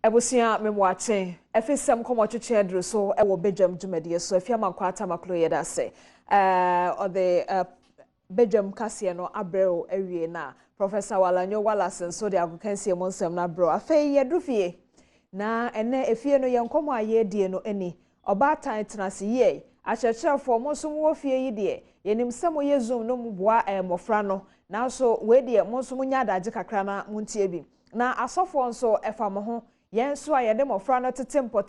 Ebusia memwache Afisem komo twetwe adru so ewo Badwam dwumade so afiama kwata maklo yeda se o the Badwam kase no abreo awie na Professor Walanyo Wallace so de agokansie mo nsem na bro afei yedufie na ene efie no yenkomo ayedie no eni oba tan tenase ye akyerkyerefo mo so mo fie yi de yenim samo ye zoom no mboa mofra no na so we de mo so nya adaje kakra na muntie bi na asofo nso efa mo ho yen so ayede mofra no tempo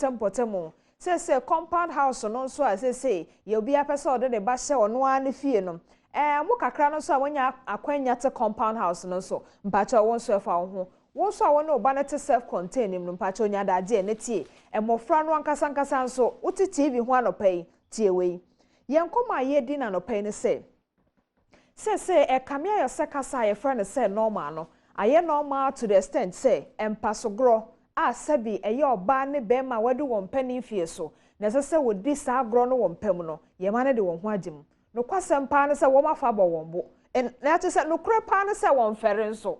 se compound house no nso a se ye obi apese ode de ba hye ono an fie no mo kakra no so a wonya akwanya te compound house no so mpacha won so efa ho won so a won oba na te self contained no mpacha onya adaje ne tie mofra no ankasa nso uti TV ho anopai tie we yen koma ye di na anopai ne se kamia yo se kasa ye friend se normal no aye normal to the extent say empasogro a sabi eye oba ne bema wadu won pani fie so na se wodi sa agro no won pam no ye ma ne de won ho agim no kwasem pa ne se wo mafa bo won bo na to se no kure pa ne se won fere nso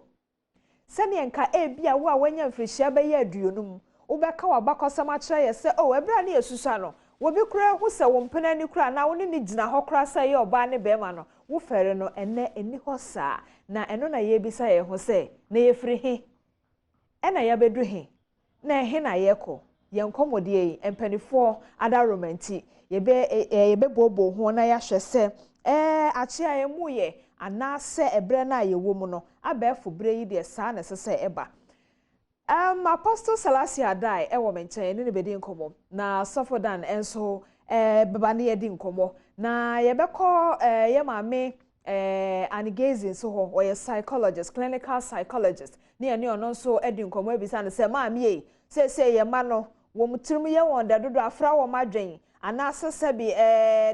se ne nka e bia wo a wanya mfrihia be ye aduonum wo be ka wa bakosam a kire ye se ebra ne yesusa no wo bi kure ho se won pena ni kura na wo ne ni gina ho kura se ye oba ne bema no wo fere no eni ho saa na eno na ye bisa ye ho se na ye firi he ena ya bedu he na he na ye ko ye nkomodie empanifo ada romanti ye be bobo ho na ya hwe se achi aye mu ye ana se ebre na ye wo mu no abefo bre yi de saa na se eba Apostle Selassie Adai ewo menchen ne bedi nkomo na Sofodan enso beba ne yedi nkomo na ye beko ye maame Anigazin so ho or psychologist, clinical psychologist. Ni ono so edi nkomo ebisa ne se maame ye se ye ma no wo mutirim ye won da dodo afra wo madwen ana sese bi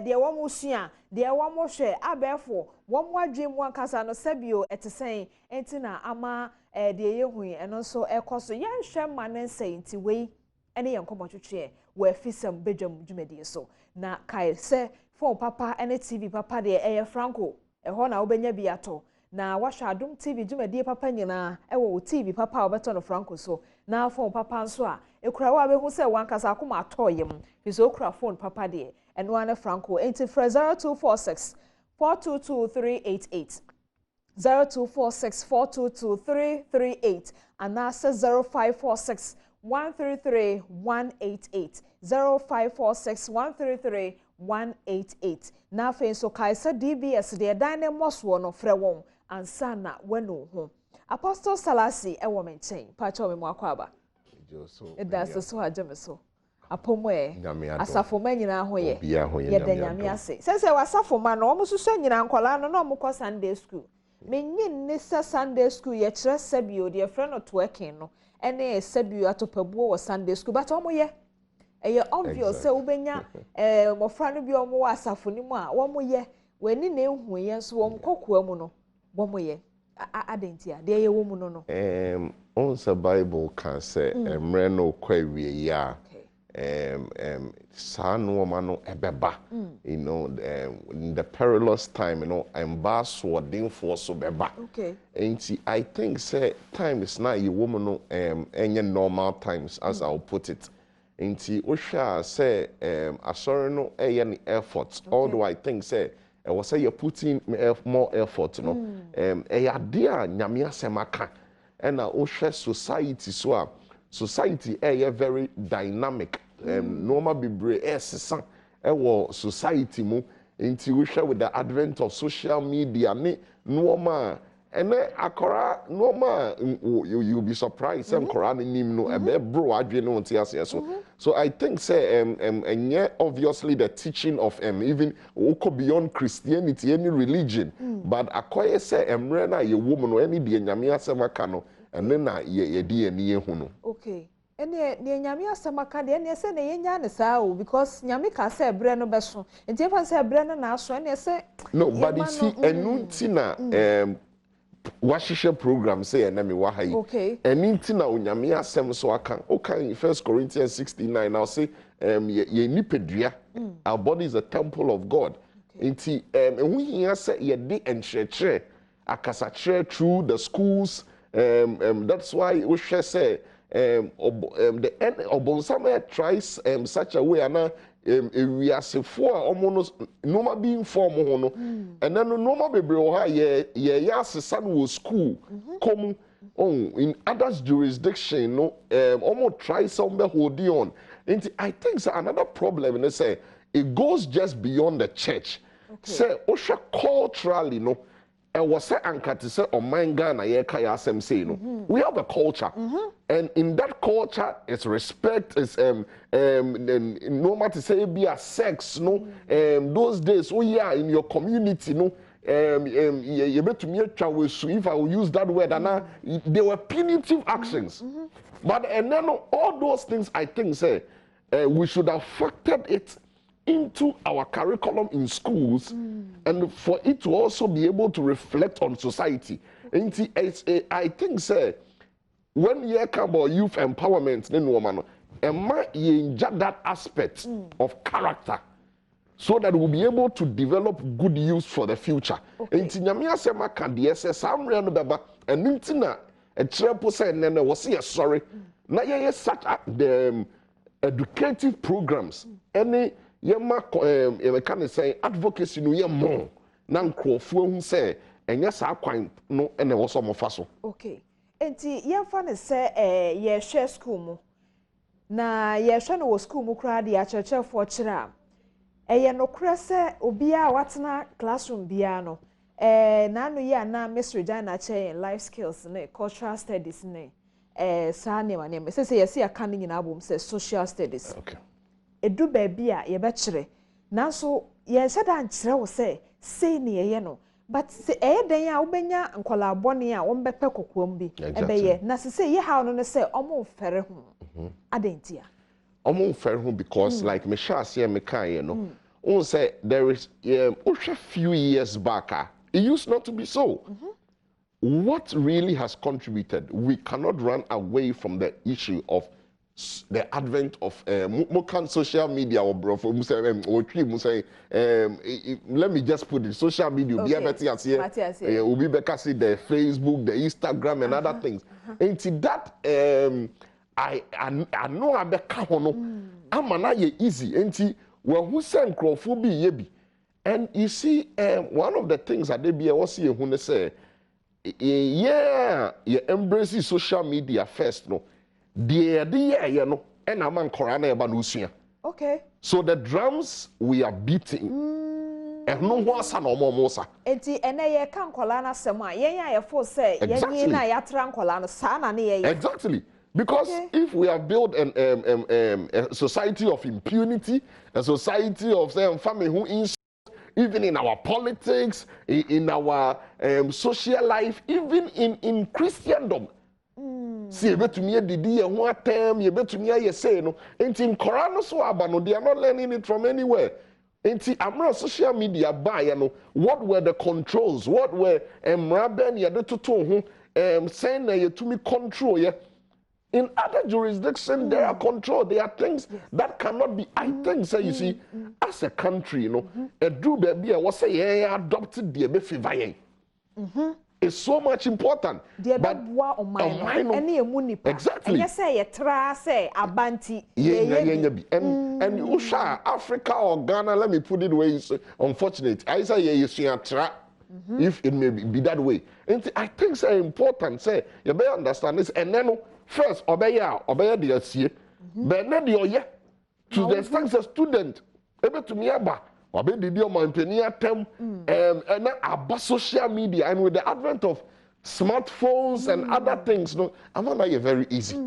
de wo musua de wo mo hwe abefo wo mo adwen mu ankasa no sebio etesen enti na ama de ye hu eno so ekoso ye hwe ma ne nse enti wei ene ye nkomo twetwe wo Afisem Badwam dwumadi so na kai se phone papa ene TV papa de eye Franco eho na obenya bi ato na wahwa Adom TV dwumadi papa nyina ewo TV papa obeto no Franco so na phone papa nso a ekura wa behu se wankasa akoma atoyem biso okura phone papa de eno ane Franco enti 0246 422388 0246 422338 and that's 0546 133 188 0546 133 188 na fe so kaisa DBS de dan moswo no frɛ won ansa na wanu ho Apostle Selassie ewo menchen pa cha me akwa aba that's so hajeme so apomwe asafo manyina ho ye da nyame ase se wasafo ma no omo susu nyina nkwala no na omo kɔ Sunday school menyin ne Sunday school ye kire sabio de frɛ no twerking no ene sabio atopabuo wɔ Sunday school but omo ye eye obvious se ubenya mofra no bi omo asafo ni mu a omo ye wani na ehu ye nso omo kokoa mu no omo ye adentia de ye wo mu no no on the Bible can say emre no kwawie ya san woman no ebeba you know in the perilous time you know embass wording for so beba okay and I think say time is not you woman no any normal times as I'll put it nti ohwa say asori no any effort although I think say was say you're putting more effort no ade a nyame asemaka and ohwa society so a society very dynamic normal bebre esesa society mu nti ohwa with the advent of social media ne normal and akora normal you'll be surprised some Quran nim no bro adwe no ntia so I think say and obviously the teaching of even beyond Christianity any religion but akoye say emre na ye woman no any de nyame asemaka no and then ye di eni hu no okay ene ne nyame asemaka de ene se ne yenya ne sao because nyame ka say bre no beso enti fa say bre no na aso ene se no but you see enunti na washisha program say na me wahai okay enunti na onyame asem so aka okay 1 Corinthians 69 now say ye nipedua our body is a temple of God enti ehun hia say ye de enchechre akasa through the schools that's why we say Obonsama tries such a way and we are se for almost normal being form hono and then normal baby or yes son was school come in others jurisdiction no almost try somewhere holding on. And I think so another problem and they say it goes just beyond the church. Say osha culturally no and was say ankati say on mind Ghana ye kaya asem say no. We have a culture and in that culture it's respect is normal to say be a sex no those days oh yeah in your community no you better me if I will use that word and there were punitive actions but and then all those things I think say we should have factored it into our curriculum in schools and for it to also be able to reflect on society. And I think say when you come about youth empowerment then woman and that aspect of character so that we'll be able to develop good use for the future. And Tinyamia Sema can DSS and Nintina a triple say and was here sorry. Now you such the educative programs any yema can say advocacy no ye more na nkrofo hu say enya sa kwan no ene wo so mo fa so. Okay enti ye fa ne say ye hwe school mu na ye hwe no wo school mu kra de a churchefo kira eye no kra say obi a watena classroom bia no na no ye na Miss Regina che life skills ne cultural studies ne sa ne ma ne say ye see aka nyina abom say social studies. Okay. Edu baby a ye bechere nanso ye seda nkyere wo say ne ye no but se den a wobenya nkola bone a wo mbepɛ kokoam bi ebeye na se ye how no say omo fere ho adentia omo fere ho because like me sha say me kan ye no on say there is a few years back it used not to be so. What really has contributed, we cannot run away from the issue of the advent of social media or let me just put it social media will be the Facebook, the Instagram and other things. And to that I know I be easy and well who send crowdfobia yebi. And you see one of the things that they be also who say yeah you embrace social media first no. You know, and I'm on Korana Banusia. Okay. So the drums we are beating, and no one son or more mosa. Enti ene kan kolana sema ye for say ye na ya tran kolana sana ne ye. Exactly. Because if we have built a society of impunity, a society of family who insult, even in our politics, in our social life, even in Christendom. See, you bet to me didi and what time you bet to me I say no. Ain't in Korano so abano, they are not learning it from anywhere. Ain't I'm social media buy you know what were the controls, what were Mraben ya de to saying that you to me control yeah. In other jurisdictions, there are control. There are things that cannot be. I think, so you see, as a country, you know, a do baby, I was say, adopted the baby. It's so much important. But exactly. And you say a tra say a banty. And Usha, Africa or Ghana, let me put it way unfortunate. I say you see a tra. If it may be that way. And I think it's important. Say you better understand this. And then first obey the SCA. But not the to the extent a student. Able to me about. And about social media and with the advent of smartphones and other things, no, I'm not very easy.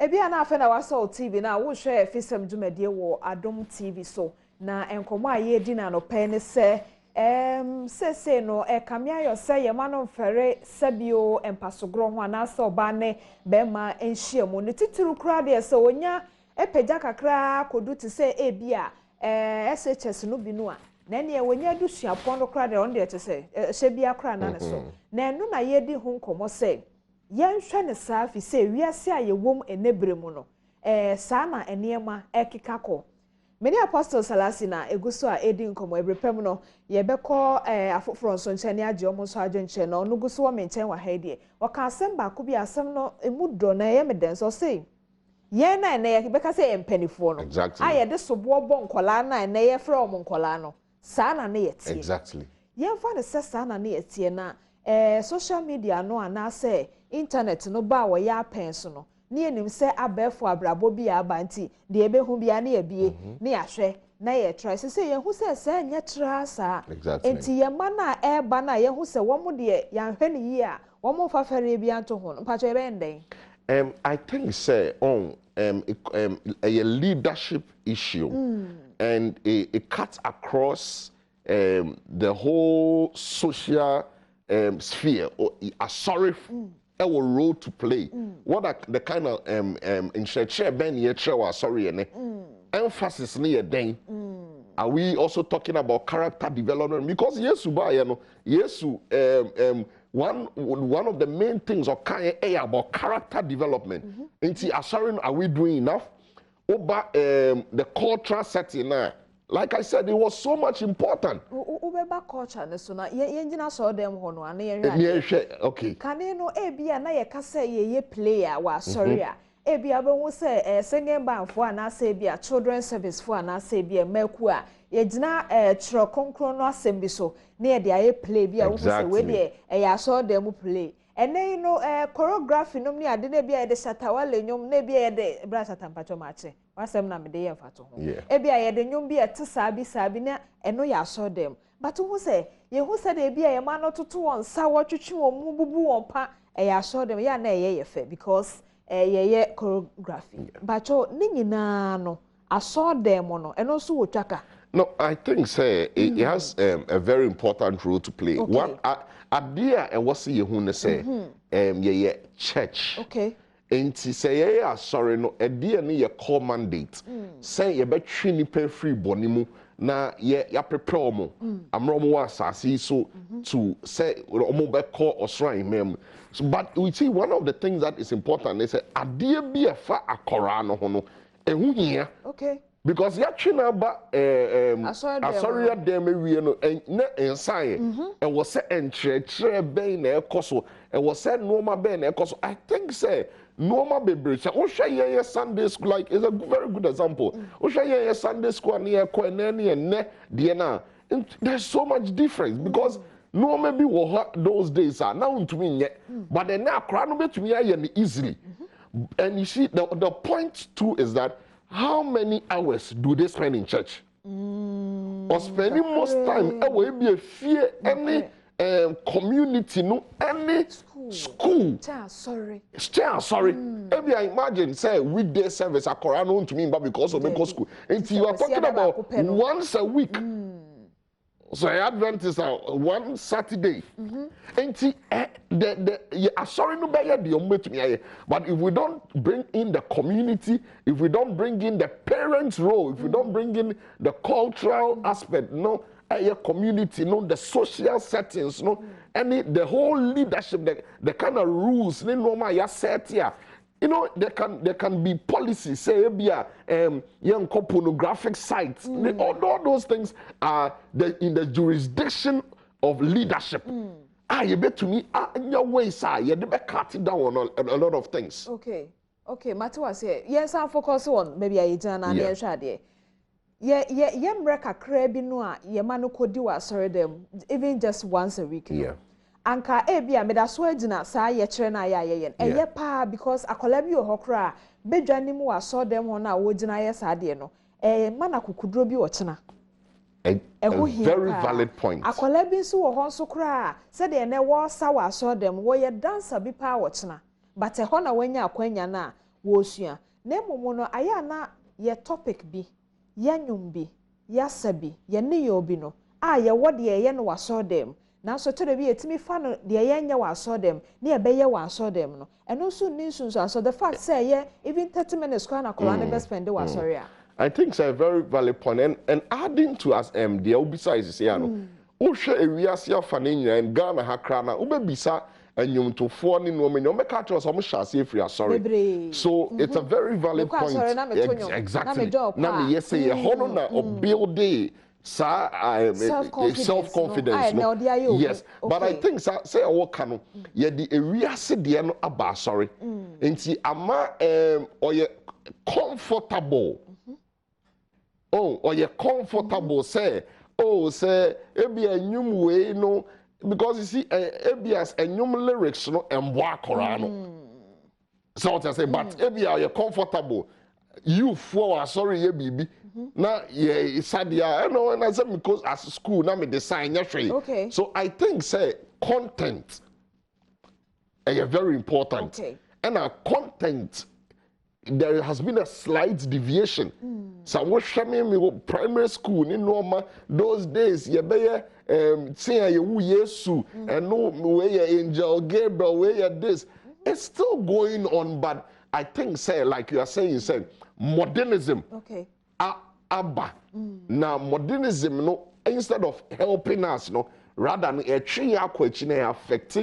Ebi ana afa na wasa TV na wo share Afisem dwumade wo Adom TV so na enkomo aye di na no pe ne se no kamia yo se ye manom fere sabio empasogro ho na se oba ne be ma enhia mu ne titiru kra de se onya epagya kakra kodu ti se ebia SHS no bi no a na ne wonya dusua pon kra de on de te se hye bia kra na ne so na enu na ye di ho nkomo se yenhwe ne safi se wiase a ye wom enebremu no saa na enema ekikako Many apostles salasina eguso a edin komo ebrepem no ye beko afoforo nso nche ne age omo so adwenche no no guso wo menchen wa ha die waka asem ba ko bi asem no emudo na ye meden so say ye na ye beka say empanifo no aye de sobo bo nkola na ye fra omo nkola no sa na ne ye tie exactly ye fa de se sa na ne ye tie na social media no ana say internet no ba wo ya pen so no ni enim se abefo abrabo bi abanti de ebehu bia na ebie ni ahwe na ye try se ye hu se nya tra sa enti ye ma na eba na ye hu se wo mu de ya hwe ni yi a wo mu fa fere bia nto ho no pacho ebe ndeng I think say on a leadership issue and it cuts across the whole social sphere or a sorry our role to play. What are the kind of in share ben ye chair sorry emphasis near then. Are we also talking about character development? Because one of the main things about character development. Are we doing enough? Over the cultural setting now. Like I said, it was so much important. Ubeba culture ne so na ye ngina so dem ho no ana ye hwɛ. Okay. Kane no ebia na ye ka say ye player wa sorry a ebia be hu say singing band for ana say bia children service for ana say bia maku a ye gina tro konkro no asem bi so na ye de aye play bia hu say we de ya so dem play ene no choreography no ni ade na bia ye de shatawale nyom na bia ye de bra shatampacho mache wasem na me de ye mfato ho ebia ye de nyom bia te sabi na eno ya so dem but who say ye who said e bia ye ma no toto won sa wo twetwe won mu bubu won pa ya so dem ya na ye fe because ye choreography but ni nyina no aso dem no eno so wo twaka. No, I think say it has a very important role to play. Okay. One idea and what see you say ye church. Okay. And to say yeah sorry no idea ni ye call mandate. Say ye be training pay free bonimu na ye ya prepare omo. Amro mo asasi so to say omo be call osran mem. So, but we see one of the things that is important. They say idea be a fa akora no ho no. Ehu hia. Okay. Because ya china ba asori dem ewie no na ensaye e wo se enchire ben na ekoso e wo se normal ben na ekoso. I think say normal bebre o hwe ye Sunday school like is a very good example. O hwe ye Sunday school na ye ko na ne de na there's so much difference because normal be wo those days are now to me but then na akra no betumi aye easily. And you see the point too is that how many hours do they spend in church? Or spending most time will be a fear any community, no any school. Sorry. Maybe I imagine say weekday service a Quran to me, but because of medical school. And you are talking about once a week. So Adventists are one Saturday. And sorry no but if we don't bring in the community, if we don't bring in the parents' role, if we don't bring in the cultural aspect, no, community, no, the social settings, no, the whole leadership, the kind of rules, no, set here. You know, there can be policies, say, young pornographic sites. All those things are in the jurisdiction of leadership. You bet to me, in your ways, you never cut it down on a lot of things. Okay. Matu was here. Yes, I'm focused on maybe I done and I shall there. Yeah, mreka krebi no ye manu kodi wa sorry them even just once a week. Yeah. Anka ebia me da so agina saa ye kire na ya ye eye pa because akola bi ohokra bedwa ni mu wa so dem ho na wo gina ye saa de no mana kukudro bi wo kina a very valid point. Akola bi nso wo ho nso kra se de ne wo sa wa so dem wo ye dancer bi pa wo kina but e ho na wanya akwanya na wo sua na emumu no aya na ye topic bi ye nyum bi ya sabi ye ne ye obi no ye wo de ye no wa so dem na so to be etimi fa no de yenye wa so dem na ebeye wa so dem no eno so ni sunso so the fact say yeah even 30 minutes kwa na kola na best spend wa sorry a I think it's a very valid point and adding to us the obisa is here no wo hwe ewiase afa ne nyina and Ghana ha kra na wo bebisa enyumtofo ni no me no make catch us am shase free sorry. So it's a very valid point. Exactly. Na me yes say hono na build self-confidence no. Yes, but I think say what can ye the ewiase de no aba sorry. Enti ama oye comfortable. Or you're comfortable, say, say, ebi enyum we no, because you see, ebi as enyum lyrics no, and walk around. So what I say, but ebi are you comfortable? You for sorry, ye baby. Now, yeah, sad, yeah, I know, and I said because as school now me design yesterday. Okay. So I think say content, very important. Okay. And our content. There has been a slight deviation. So what me primary school in Roma those days you be say you Yesu and no way angel Gabriel way this. It's still going on, but I think say like you are saying say modernism. Okay. Abba. Now modernism no instead of helping us no rather than a tree affect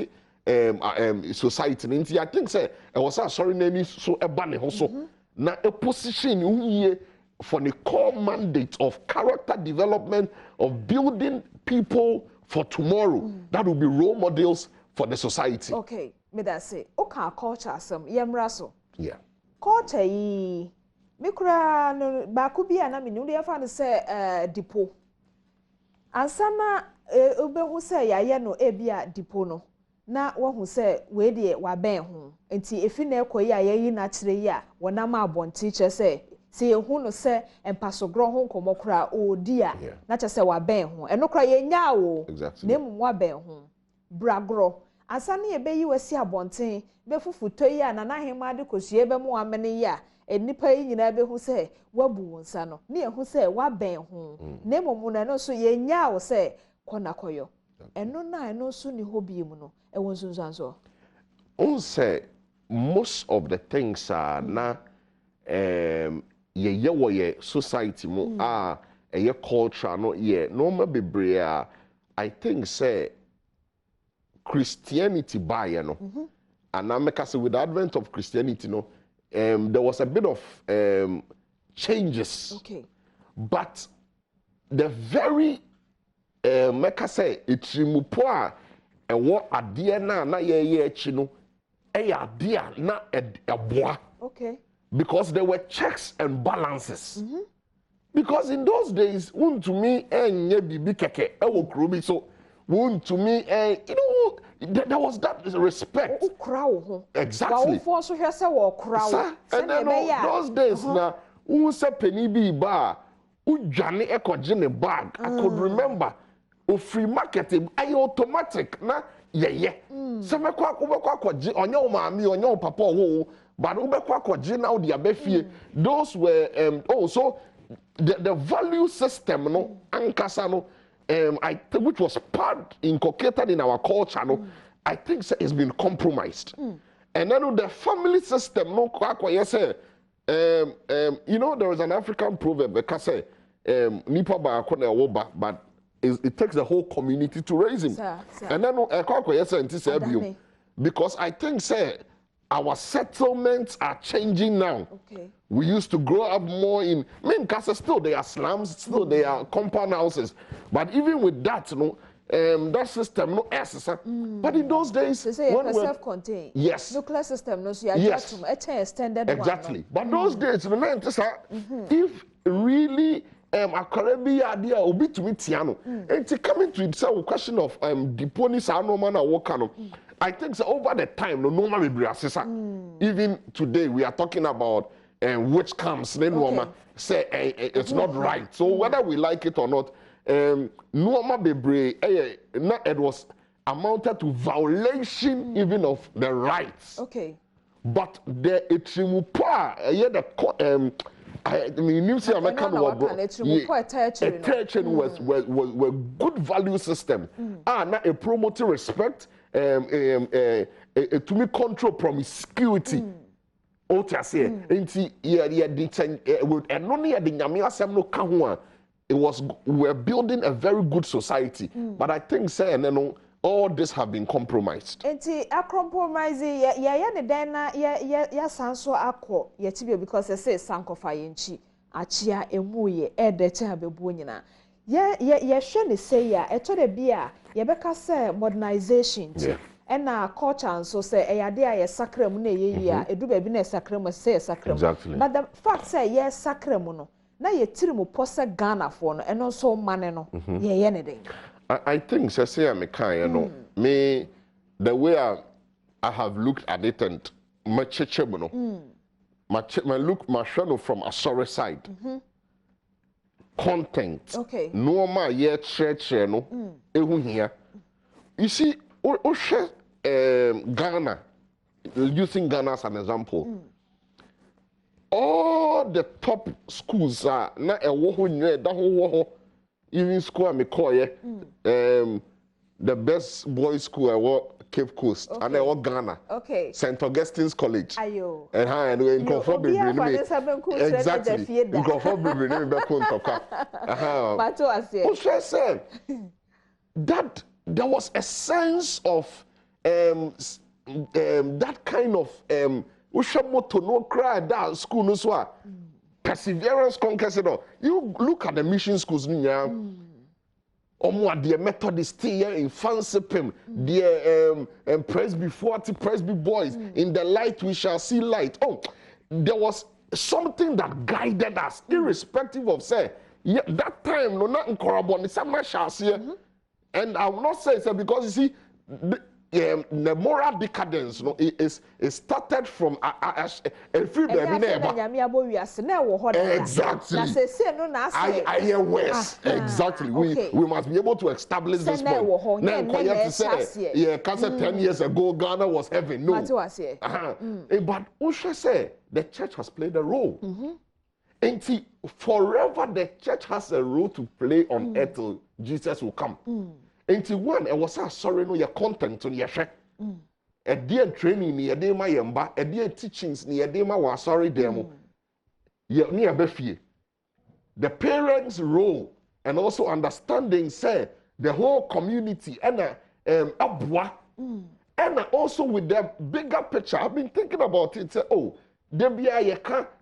society. I think say I was sorry name so a banner also. Now a position here for the core mandate of character development, of building people for tomorrow that will be role models for the society. Okay, me that say, okay, culture some yemraso. Yeah. Culture yi me kura no ba ku bia na me nu dey fa no say dipo. Ansana obehu say yaye no ebia dipo no. Na wohu se we de wa ben ho enti efi na ekoyi ayeyi na kire yi a wona ma abonti che se yehu no se empasogro ho nkomokura odi a na che se wa ben ho eno kra ye nya wo na mu wa ben ho bragro asa na ye beyi wasi abonten be fufuto yi a na na hema de kosue be mu amene yi a enipa yi nyina be hu se wabu wonsa no na ye hu se wa ben ho na mu na no so ye nya wo se kona koyo eno na eno so ni hobby mu no e won sunsanso on say most of the things are na ye wo ye society mu ye culture no ye no ma bebre I think say Christianity by you know and I make us with the advent of Christianity no there was a bit of changes, okay, but the very make us say itirimupo a ewo ade na ye echi no ade na eboa, okay, because there were checks and balances. Because in those days to me enye bibi keke ewo krobi, so to me you know there was that respect. Exactly. And then those days na say penny bi ba ujane ekogene bag. I could remember free marketing ay automatic na ye se mekwa akwaji onye o maami onye o papa o but ubekwa akwaji na o dia befie. Those were also the value system no ankasa no which was part inculcated in our culture no I think it's been compromised. And then the family system no say you know there is an African proverb that say nipa ba akona woba, but it takes the whole community to raise him. And then because I think say our settlements are changing now. Okay. We used to grow up more in still they are slums, still they are compound houses, but even with that, that system no but in those days when we self-contained, yes, nuclear system no so yes, extended exactly one, no? But those days if really akarabi idea obi to me tiano and coming to itself question of the police are no man work I think so over the time no normal be even today we are talking about which comes then say it's not right, so whether we like it or not normal bebre it was amounted to violation even of the rights. Okay. But the etrimupa the I mean, you see, American were good value system. Now a promoting respect, to me control promiscuity. It was we're building a very good society. But I think say all this have been compromised. Enti a compromise ya ne dan na ya sanso akọ ya tibe because say sankofa yenchi achia emu ye edete abebu nyina ya hwe ne say ya eto de bia ye beka say modernization ti na culture nso say eyade a ye sakram na yeyi a edu ba bi na sakram say sakram but the fact say ye sakram no na ye tirimu pose Ghana for no eno so mane no ye ne den. I think say me kind, you know, me the way I have looked at it and my chechebo no, my shadow from a sorry side, content, normal yeah church no, ehu here. You see, Ghana, using Ghana as an example, all the top schools are na a woho nye da ho. Even school I call the best boys school I work Cape Coast and I work Ghana. St. Augustine's College. Ayo. And in Crawford exactly. In Crawford that there was a sense of that kind of ushamoto no cry that school no so perseverance conquers it all. You look at the mission schools now. The Methodist here in Fansipim, the Presby 40 Presby boys. In the light we shall see light. Oh, there was something that guided us, irrespective of say, that time no not in Korabon, some shall see. And I will not say it's because you see the moral decadence, no, it started from a few exactly. I hear West. Exactly. We must be able to establish this point. Now, say, yeah, 10 years ago, Ghana was heaven. No. But Usha said the church has played a role. And see, forever the church has a role to play on earth till Jesus will come. Until one, I was sorry, no, your content on your share. A dear training near Dema Yamba, a dear teachings near Dema was sorry demo. Yet near Befi. The parents' role and also understanding, say, the whole community and Abwa, and also with the bigger picture. I've been thinking about it. Say, oh, there be a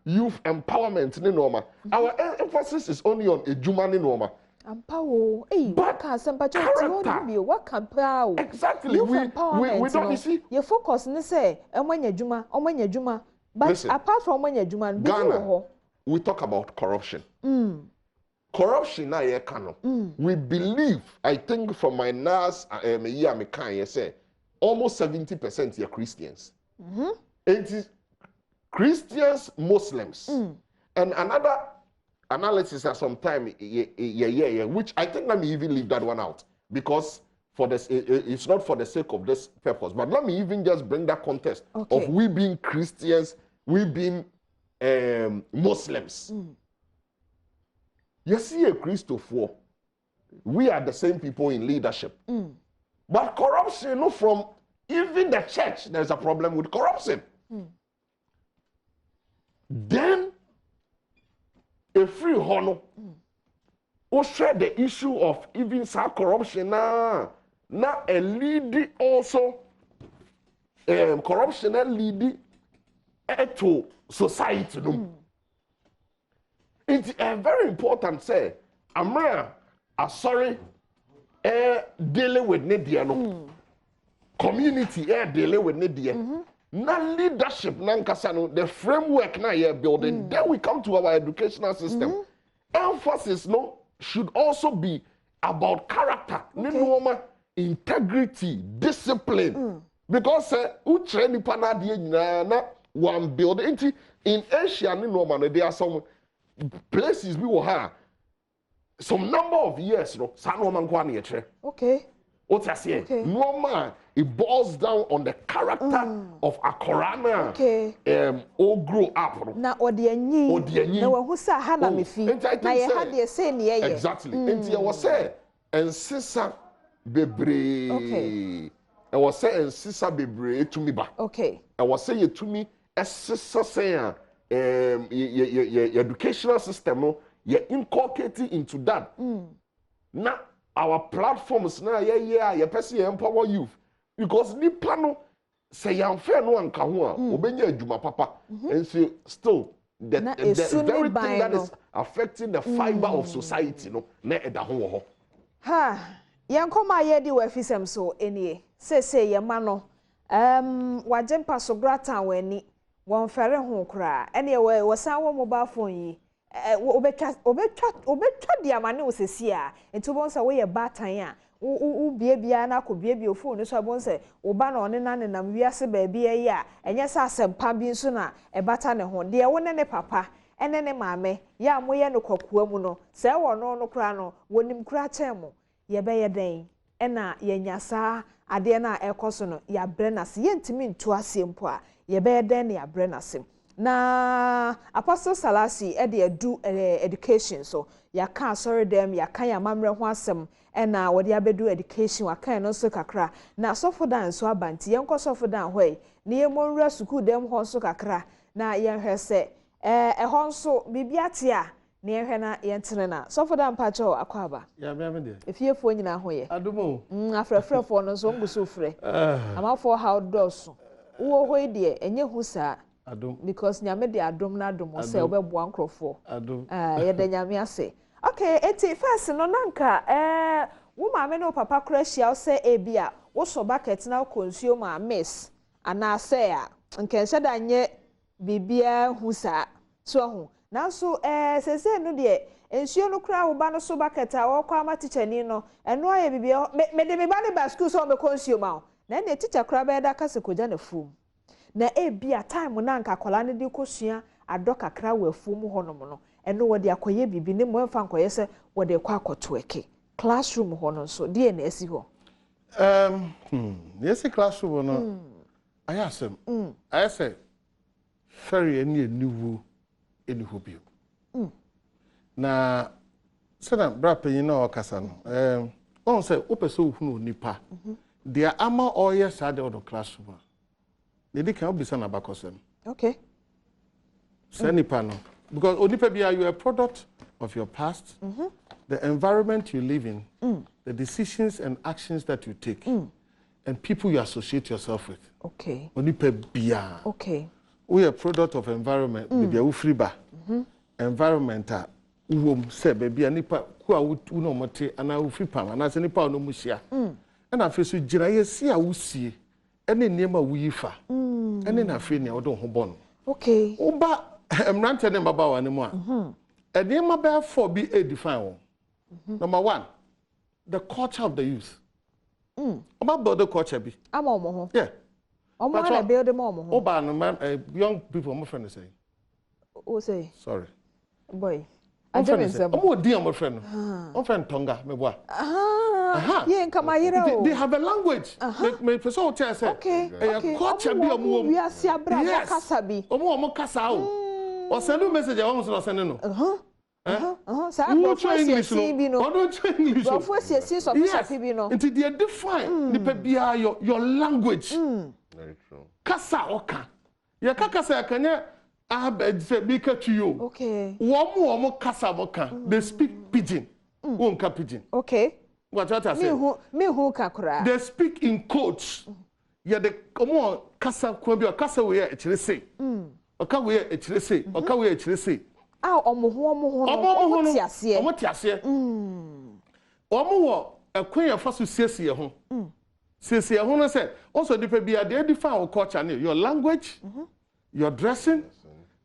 youth empowerment in Norma. Our emphasis is only on a Juman in Norma. But exactly, we don't see. You focus and say, Juma. But listen, apart from Ghana, we talk about corruption. Corruption, we believe, I think from my last year, I say, almost 70% are Christians. It is Christians, Muslims. And another analysis at some time, which I think let me even leave that one out because for this, it's not for the sake of this purpose. But let me even just bring that context of we being Christians, we being Muslims. You see a Christopher, we are the same people in leadership. But corruption, from even the church, there's a problem with corruption. Then a free honor who share the issue of even some corruption now a lead also corruption and lead to society. It's a very important say Amra sorry dealing with Nidia community dealing with Nidia. Na leadership nankasano the framework na you're building. Then we come to our educational system. Emphasis should also be about character, integrity, discipline. Because uche pana na one building in Asia there are some places we will have some number of years What I say? Normal, it boils down on the character of a Korana. All grow up. Na odienyi. Na wahusa hana mifi. Na ye hadi say ni ye. Exactly. Enti I was say ensisa bebre. I was say ensisa bebre etumi ba. I was say etumi esisa say your educational system no you inculcate into that. Na our platforms now yeah person empower youth because nipa no say yamfa no anka ho a obenya adwuma papa and so still the very thing that is affecting the fiber of society no na eda ho ha yankoma yedi wa Afisem so enie say ye ma no wajempa so grata wani won fere ho kra ene we wosan wo mobile phone yi obetwa diamane osesi a entubon sa we ye batan a u biebia na ko biebia phone so abon se oba na one na nenam wiase ba bia yi a enye sa asempa bi nso na ebata ne ho de wo ne papa ene ne maame ya moye no kwakoa mu no se wo no kra no wonim kra chemo ye be ye den ena ye nyasa ade na ekoso no ya brenase ye ntimi ntu ase mpo a ye be ye den ya brenase na Apostle Salasi e de edu education so ya ka sorry dem ya kan ya mamre ho asem ena wode abedu education wa kan no so kakra na sofo dan so abanti ye nko sofo dan hoi na ye monwura school dem ho so kakra na ye hwese ho so bibiate a na ye hwe na ye ntene na sofo dan pacho akwaba ya bia me de efiefo nyina ho ye adomo afrefrefo no so nguso frɛ amafo how doso wo hoi de enye husa Adom because nyame de adom na adom se obeboa nkrofo Adom ye de nyame ase okay eti first no nanka wo maame no papa crashia se ebia wo so bucket na consume a miss ana se a nkense da nye bibia husa so ho nanso sese no de ensuo no kra wo ba no so bucket a wo kwa ma teacher ni no eno aye bibia me de me ba ne ba school so me consume a na ne teacher kra ba da kase koja na fum na ebia time na nka akola ne de kosua adoka kra wafu mu honom no eno wode akoye bibi ne mo mfa nkoye se wode kwa akoto eke classroom hono so de na asi ho yes classroom no ayasem ayase ferry eni eniwu enihu bio na sana bra penyin na okasa no on say opese ohunu nipa dia ama oye sade odo classroom Lady can be son about them. Okay. Senipano. Because Onipa Bia, you are a product of your past, the environment you live in, the decisions and actions that you take, and people you associate yourself with. Okay. Onipa Bia. Okay. We are a product of environment. Maybe a ufriba. Environmental. Say baby nipa ku no mote ana ufripa ana se nipa no musia. And I feel so jira ye si a wusie. Ene niema wuyifa. Ene na fe ne odo ho bon. Okay. Oba emrante ne baba wa ne mu a. Niema be for be a define one. Number 1, the culture of the youth. Oba build the culture be. Ama omo ho. Yeah. Omo na build them omo ho. Oba no man young people my friend say. O say. Sorry. Boy. Omo di am friend. On friend Tonga me boa. Yeah, they have a language. Me person tell say. Okay. Culture be omo. We are sia bra kasa bi. Omo kasa o. O send message I want to send no. Sa go for English no. O don't try English. Go for CC official bi no. Until they define nipa bia your language. Very true. Kasa oka. Ya kasa kanya say bika to you. Okay. Womo kasa oka. They speak pidgin. Won't pidgin. Okay. What I say? Me who kakura. They speak in codes. Yeah, the come kasa kwabia kasa we e chire say. Oka we e chire say. Oka we e chire say. Ah omo ho tiase. Omo tiase. Omo wo ekwen ya faso siesie ho. Siesie ho no say also the bia they define our culture your language, your dressing.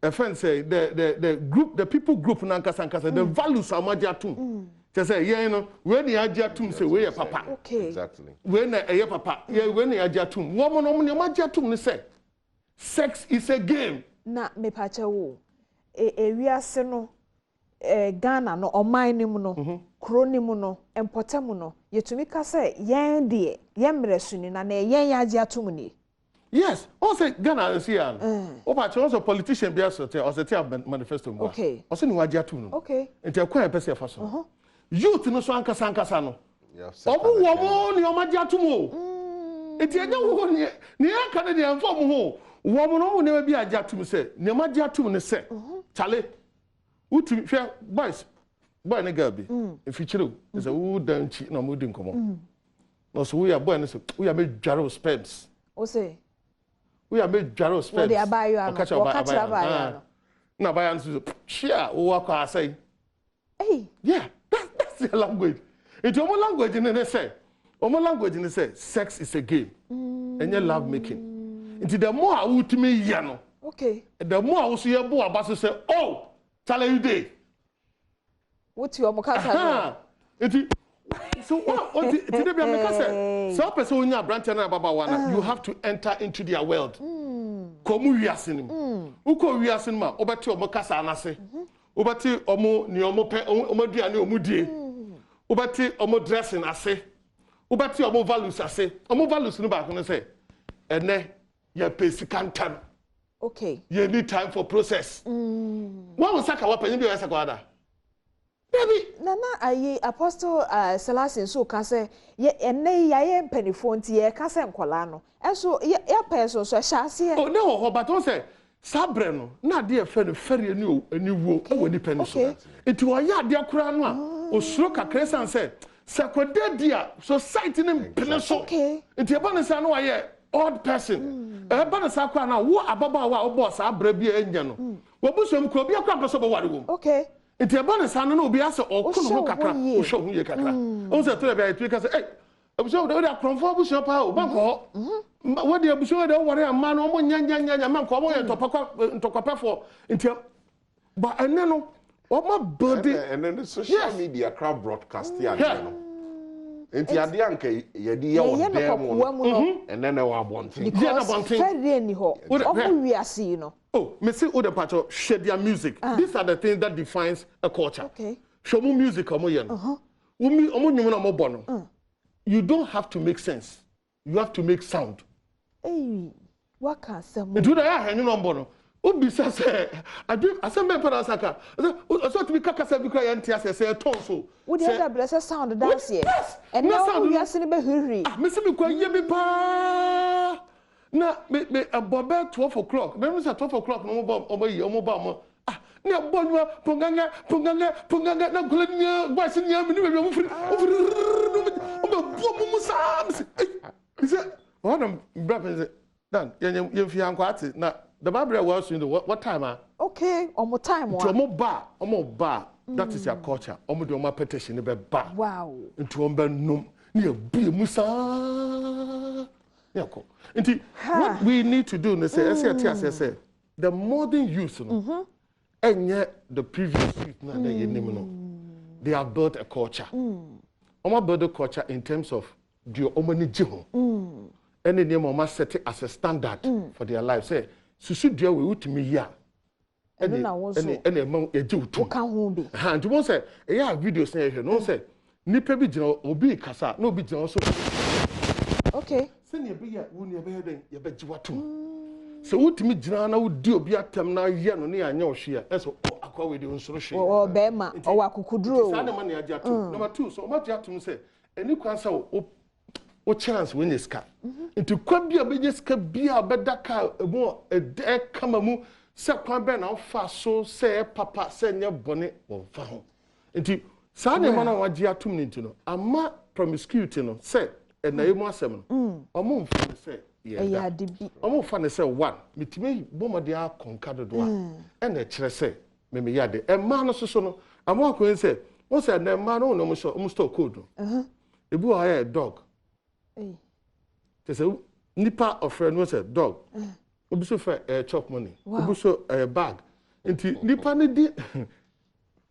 A friend say the group the people group na nkasa the values amajatum. Just say, yeah, you know, when the ajatum say, we are papa. Okay. Exactly. When a papa, yeah, when the ajatum, woman, majatum, say, sex is a game. Na me pacha wo. Wiase no, Ghana no, oman ni mu no, kuro ni mu no, empote mu no, yetumi ka say, yen de, yen mresuni na yen ajatum ni. Yes, also Ghana is here. Oh, but also politician be also manifesto. Okay. Also ni ajatum. Okay. Enti akwa pese faso. Youth no so ankasa no. Omo ni omajatum o. Enti anya wo ni aka ne de enfom ho. Wo no ne bi ajatum se, ni omajatum ne se. Chale. Utu hwe boys boy ne girl bi if you chill is a who down chi na mo din komo no so we are boy ne so we are make dware sperms o say we are make dware sperms what they abayo ano catch abayo na abayo so share wo akwa say hey yeah that's the language it omo language ne say omo language ne say sex is a game and you love making into the more ultimate ya no okay the more also ye bo abaso say oh tell you day what you omokasa so what did they be make say so person onya branch na baba wana you have to enter into their world komu wiase nim uko wiase nim a obeti omokasa anase obeti omo ni omo pe omo duane omo die obeti omo dressing ase obeti omo values ase omo values no ba ko say ene ya pesikantan okay you need time for process one saka wa panyin bi wa saka wada baby nana ayi apostle Selassie so ka say ye ene ya ye mpanifo nti ye ka say nkola no enso ya person so hya ase oh no ho but on say sabre no na de e fe no fere ani wo e woni pen so enti o ya de akura no a osuro kakra san say sakwade dia society ne mpene so enti e ba ne san no ye odd person ba na sakwa na wo ababa wa obo sa abra bi enya no wo busom ko bi akwa so bo ware wo okay enti e ba na san no obi ase okono ho kakra wo hwo hu ye kakra on se to be ai tu ka say eh abuso de akronfo abuso pa o banko wo de abuso de ware amma no mo nyanya man ko mo ye ntokopafo enti ba ene no o ma body and then the social media crowd broadcast here no enti ade anka ye di ye won dem no and then we abonten yeah na abonten very ni ho omo wiase no oh me say o de pato share their music these are the things that defines a culture okay show mu music omo ye no omo nyum na omo bo no you don't have to make sense you have to make sound hey what can some do that ya henu no bo no obi say asem be para saka so to be kakasa bi kra yanti ase say ton so wo dey that bless sound dance here and now we are seeing be hurry me se bi kwa ye bi pa na me abobe 12 o'clock me say 12 o'clock no mo ba mo ne bonwa ponganga na golanya gwase nya me ni mo firi o be bo mo sam se one brother dan ye fi anko ati na the Bible was in the what time okay omo time one omo ba that is your culture omo de omo petition be ba wow into omo num ne abie musa yako nti what we need to do is say the modern youth no enye the previous youth na dey nim no they have built a culture omo build a culture in terms of the omo ni ji ho any name omo set it as a standard for their life say susu dua we utimi ya ene emam eji utu ka ho bi ha nti won say e ya videos na ehwe no say nipa bi gina obi kasa na obi gina so okay se ne be ya wo ne be den ye be jiwatum se utimi gina na wodi obi atam na ye no ne anya ohwe e so akwa we de nsoro hwe o be ma o wa kukuduro sa ne ma ne agi atum number 2 so o ma agi atum say eni kwan sa o chance when is ka into kwabia be ska bia bedaka emo e kama mu se kwan be na fa so se papa se nye bone won fa ho into sa ne ma na wagi atum ni ntino ama promiscuity no se e na emu asem no omo mfa ne se ya dibi omo fa ne se one mitime bomode akonka dodo a e na kire se me ya de e ma no so no amo akon se won se na ma no no mo store code ebu ha dog say nipa ofre no say dog obi so for chop money obi so bag enti nipa ne di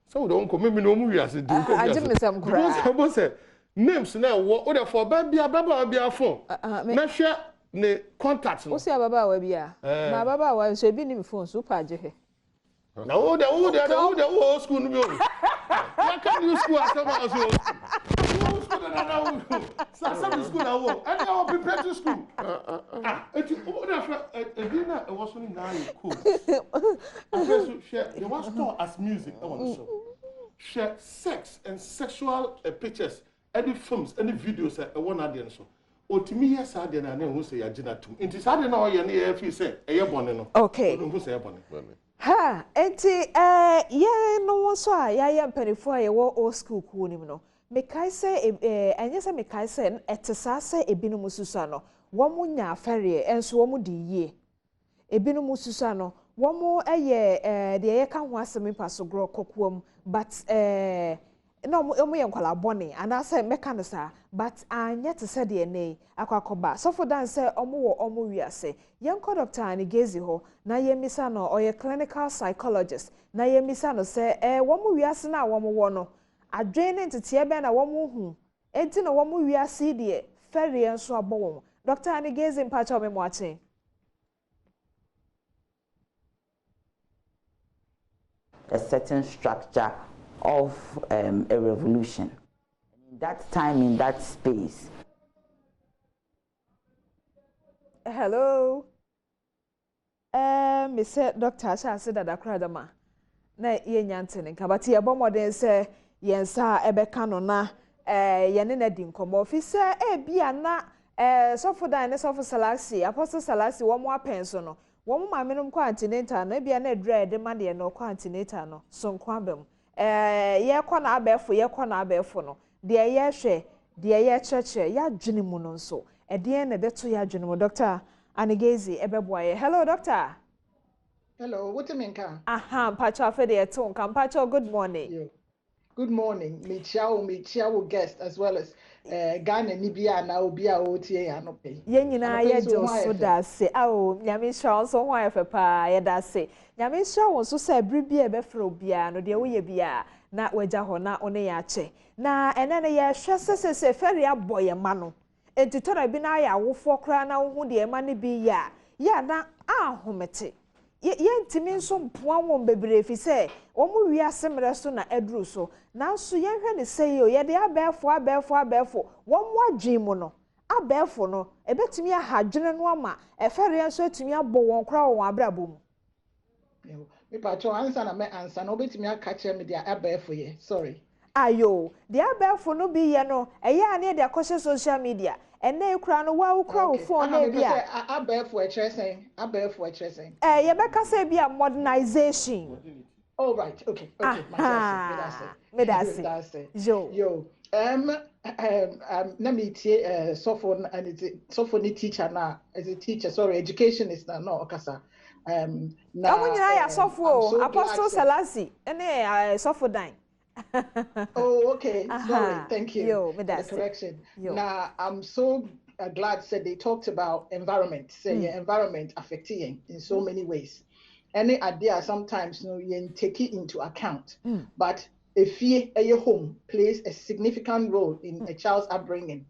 so we don come me no mu wiase di ko aje me sam kura bo say names na wo o de for baba bia phone na hwe ne contact no o say baba wa bia na baba wa so bi ni me phone so pa aje he na o de school no bi o ya can you school asema so Some school na wo and I will prepare to school it edina e was so na cool so share they want store as music I want to show share sex and sexual pictures any films any videos I want at the so otimi yɛ saa de na ne ho sɛ yagina tum nti saa de na ɔyɛ ne yɛ fi sɛ ɛyɛ bɔne no okay ɔno ho sɛ ɛyɛ bɔne ha enti ye no so a ya ye mpanifo a ye wo old school ku nim no mekai se enye se mekai se etesa se ebinum susu no wo mu nya afere enso wo mu di yie ebinum susu no wo mu de ye ka ho asem paso gro kokuom but no mo ye nkwala bone ana se meka no sa but anya te se de ne akwakoba so for dan se omo wo omo wiase yenko doctor ani gezi ho na ye misa no oye clinical psychologist na ye misa no se wo mo wiase na wo mo wo no adwene ntete be na wo mo hu enti na wo mo wiase de fere enso abo wo doctor ani gezi mpacha me mo achen a certain structure of a revolution. And in that time, in that space. Hello. Me say Dr. Asha said that akradama. Na ye nyantene nka but ye bomodin say yensa ebeka no na ye ne na di nkomo fi say bia na sofodan ne sofo salasi apostle salasi wo mo apenso no wo mo mamenum kwa antenatal na bia na dread ma de no kwa antenatal no so nkwa bam ye kwa na abefo no de ye hwe de ye cheche ya dwene mu no nso de na beto ya dwene mu Dr. Anigezi ebeboaye. Hello doctor. Hello, what do you mean? Aha, Pacho Afede Eton, Pacho, good morning. Yeah. Good morning. Me chiao guest as well as Ghana Nibia na Obia OTA anope. Yenina ye so da se. Oh, nyame sha so ho ayefe pa ye da se. Nyame sha won so se bribia e be fra obia no de wo ye bia na waja ho na one ya che. Na ene ne ye hwe sesese fere aboye ma no. Entitora bi na ya wofo kra na wo hu de ma ne bi ya na ahomete. Ye ntimi nso mpoa won bebre fi se wo mu wiase mre so na eduru so nanso ye hwe ne sei o ye de abefo wo mu adwen mu no abefo no ebetimi ahadwene no ama efere nso etimi abo won kra won abrabo mu me pacho answer na me answer no betimi aka kire me de abefo ye sorry ayo de abefo no bi ye no eye ane de akoshe social media ene ekura no wa ukura wo phone na bia abefo e chesen ye beka say bia modernization all right okay medase yo na me tie sofo ni teacher na as a teacher sorry educationist na no okasa na munyina ya sofo apostle Salasi ene sofo dan oh, okay. Sorry. Thank you for the correction. Now, I'm so glad that they talked about environment. Say environment affecting in so many ways. Any idea sometimes you take it into account. But if your home plays a significant role in a child's upbringing.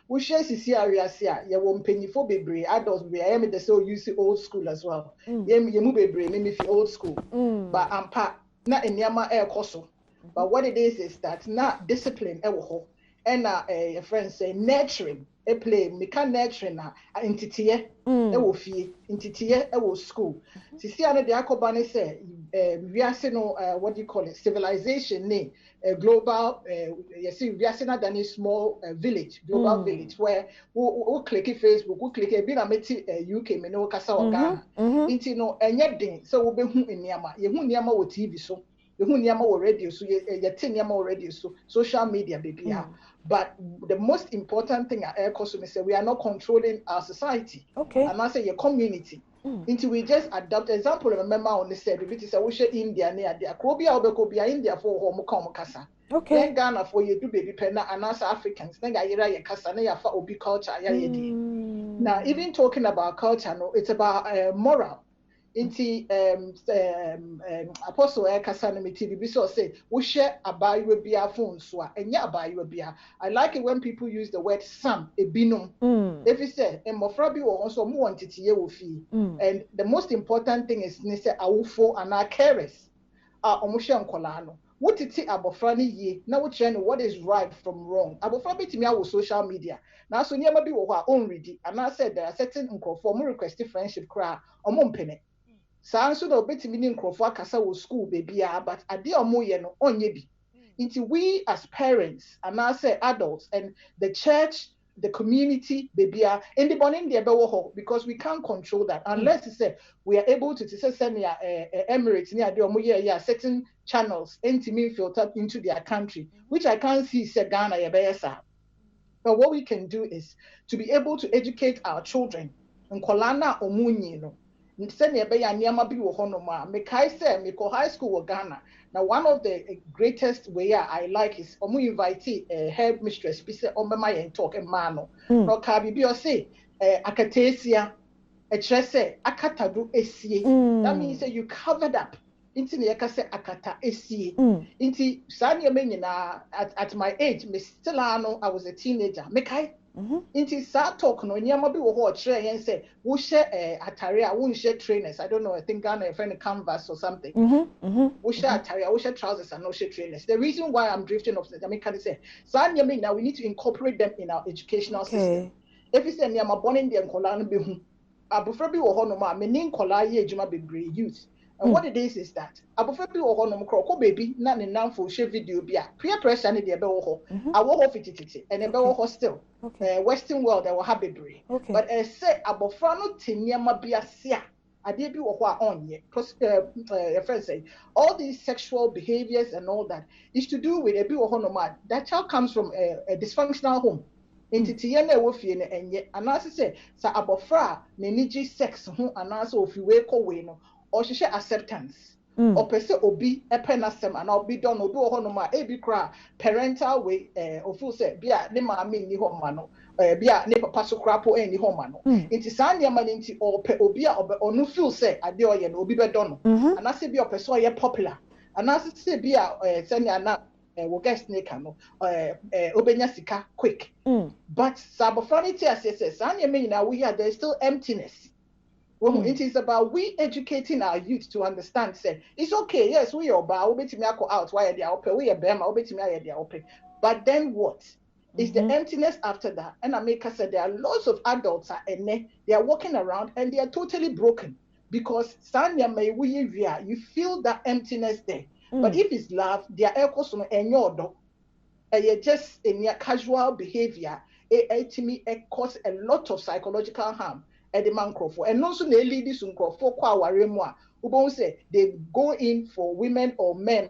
We share CC areas here. You won't penny for baby adults. We am the so use old school as well. You move baby, maybe old school. But I'm part not in Yama air coso. But what it is that not discipline and a friend say nurturing a play can nurturing entity entity school. See another the Akobane say we are saying what do you call it civilization global you see we are saying that a small village global village where we click Facebook we click a bit UK me no kasa or Ghana into no and so we be in Niama you TV so radio so radio so social media baby but the most important thing at Air say we are not controlling our society and I say your community until we just adopt example remember on the said we say we share India near there Kobia obekobia India for home kasa then Ghana for you do baby penna and as Africans then ira ye kasa na ya fa obi culture ya ye now even talking about culture no it's about moral Inti apostle Kasanimiti Biso say we share abayi will be our phone so and ya abayi will be. I like it when people use the word some a binum. If you say and mofrabi or also more entity will fee. And the most important thing is nise awufo and our carers are omusha kolano. What it abofrani ye now what is right from wrong. Abofrabi to me our social media. Now so near maybe our own ready and I said there are certain for more requested friendship cry or mumpene. So no betimi ni nkrofo akasa wo school baby but ade omoye no onye bi. Until we as parents and I say adults and the church the community, baby, in the morning, because we can't control that unless we are able to send Emirates near certain channels filtered into their country, which I can't see Ghana. But what we can do is to be able to educate our children. And Kolana Omunyi no. Send a Niyama bi wo honoma. Mekai say me ko high school Ghana. Now one of the greatest way I like is omu invite a head mistress. Be say omema yen talk e mano. No ka bi o say akatesia e kire say akatadu esie. That means say you covered up. Inti ne yaka say akata esie. Inti sa niyama nyina at my age me still I was a teenager. Mekai Inti sa talk no nyama bi wo ho kire yen say wo share atare a wo share trainers. I don't know, I think Ghana a friend canvas or something. We share atare, we share trousers and no share trainers. The reason why I'm drifting off the Jamaican say sa nyama now we need to incorporate them in our educational system. If you say nyama born in them kola no be hu abofra bi wo ho no ma me nin kola ye adwuma bebre youth. And what it is that abofra bi wo ho no mkro baby na ne namfo share video bi a peer pressure ne de be wo ho awo ho fitititi and e be wo ho still Western world they will have baby but say abofra no tinyama bi ase a ade bi wo ho a onye your friend say all these sexual behaviors and all that is to do with a bi wo ho no ma that child comes from a dysfunctional home. Entity na wo fie na enye anase say sa abofra na niji sex ho anase ofi we ko we no or she acceptance or per se obi epenasem and obi don obi ho no ma ebi kra parental way ofu say bia ne ma me ni ho ma no bia ne papa so krapo ni ho ma no nti san ne ma nti or pe obi a onu feel say ade oye no obi be don no anase bia o per so ye popular anase say bia say ne ana wo guest ne ka no obenya sika quick but sabofranity as say san ne me na we here there is still emptiness. Well, it is about we educating our youth to understand. Say it's okay. Yes, we are bad. We betimi ako out. Why they are open? We are bema. We betimi they are open. But then what? Is the emptiness after that? And America said there are lots of adults they are walking around and they are totally broken because you feel that emptiness there. But if it's love, they are echoes on just in your casual behavior. It causes a lot of psychological harm. The Mancroft and also the ladies for who say they go in for women or men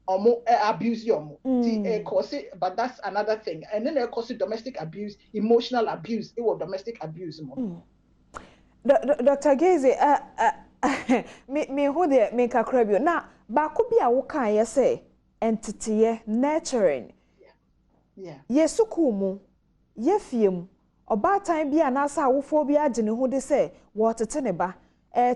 or more abuse but that's another thing. And then they cause domestic abuse, emotional abuse, it was domestic abuse. Dr. Geze, me who they make a crab now, Bakubia Wuka, yes, say entity nurturing. Yes, Sukumu, ye film. Oba time bi anasa awofo bi agene ho de se wo tete ne ba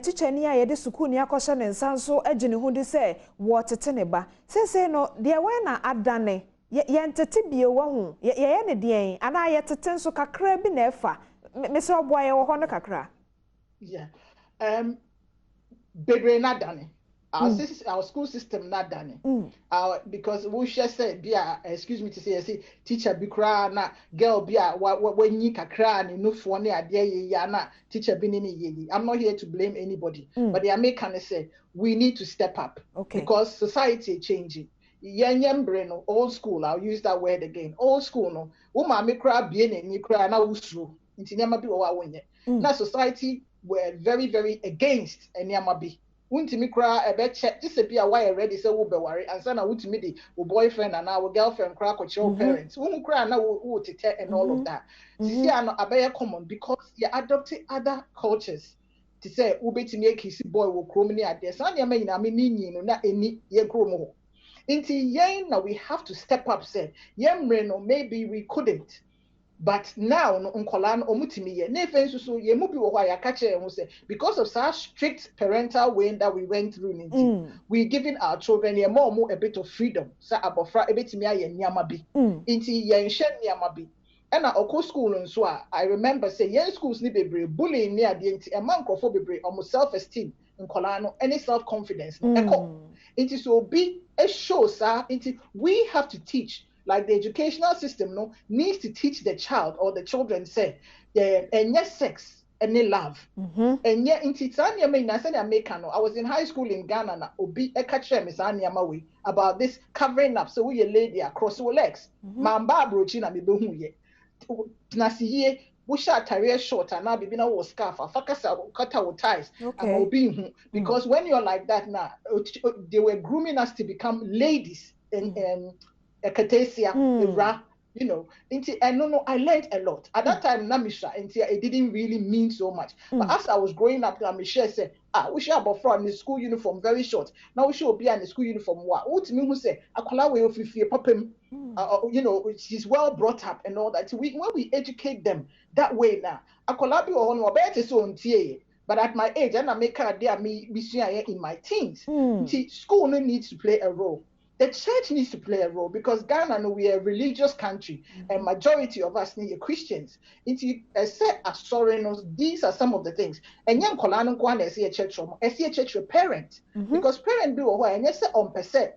teacher ni a ye de suku ni akosha ne nsanso agene ho de se wo tete ne ba se no de we na adane ye ntete bi wo ho ye ne de ana ye tete nso kakra bi na efa me se oboa ye wo ho no kakra bebre na dane our school system not done because we just said excuse me to say teacher be cry na girl be when you kakra ni no for ne ade ya na teacher be ni I'm not here to blame anybody but the American say we need to step up because society is changing. No old school, I'll use that word again. Old school no woman me cry be ni cry na usru nti nyama bi wo wa wonye na society were very very against nyama bi untimi kra ebe check just be a why ready say wo be worry and say na untimi di wo boyfriend and our girlfriend kra ko chill parents wo kra na wo tete and all of that see no abeya common because you adopted other cultures to say wo betimi ekisi boy wo krom ni ade say na nyina me ni no na eni ye krom ho inti yen na we have to step up say yemre no maybe we couldn't. But now, Nkolan omutimi ye nefe nsusu ye mubi wo ya kache ho say because of such strict parental way that we went through we giving our children ye more a bit of freedom sa abofra ebetimi aye nyama bi nti ye nhwe nyama bi and na school nso a I remember say ye schools ni bebre bullying ni ade nti e man krofo bebre almost self esteem Nkolan no any self confidence eko nti so be a show sa nti we have to teach. Like the educational system needs to teach the child or the children say and yes sex and love and yet in Titania I was in high school in Ghana na obi ekache me about this covering up so we a lady across your legs mamba brochi na me behu ye nasiye we shot career short and now be na wo scarf afakasa cut our ties because when you're like that now they were grooming us to become ladies and Katesia, you know, and no, I learned a lot. At that time, Namisha, and it didn't really mean so much. But as I was growing up, Namisha said, we should have from the school uniform very short. Now we should be in the school uniform. What to me who say, Akola way of papim, you know, she's well brought up and all that. When we educate them that way now, Akola be on or better so on TA. But at my age, and I make a day me in my teens. School needs to play a role. The church needs to play a role because Ghana, we are a religious country and majority of us need Christians. These are some of the things. And young Kolano Kwan is a church from church your parent because parent do what and yes on percent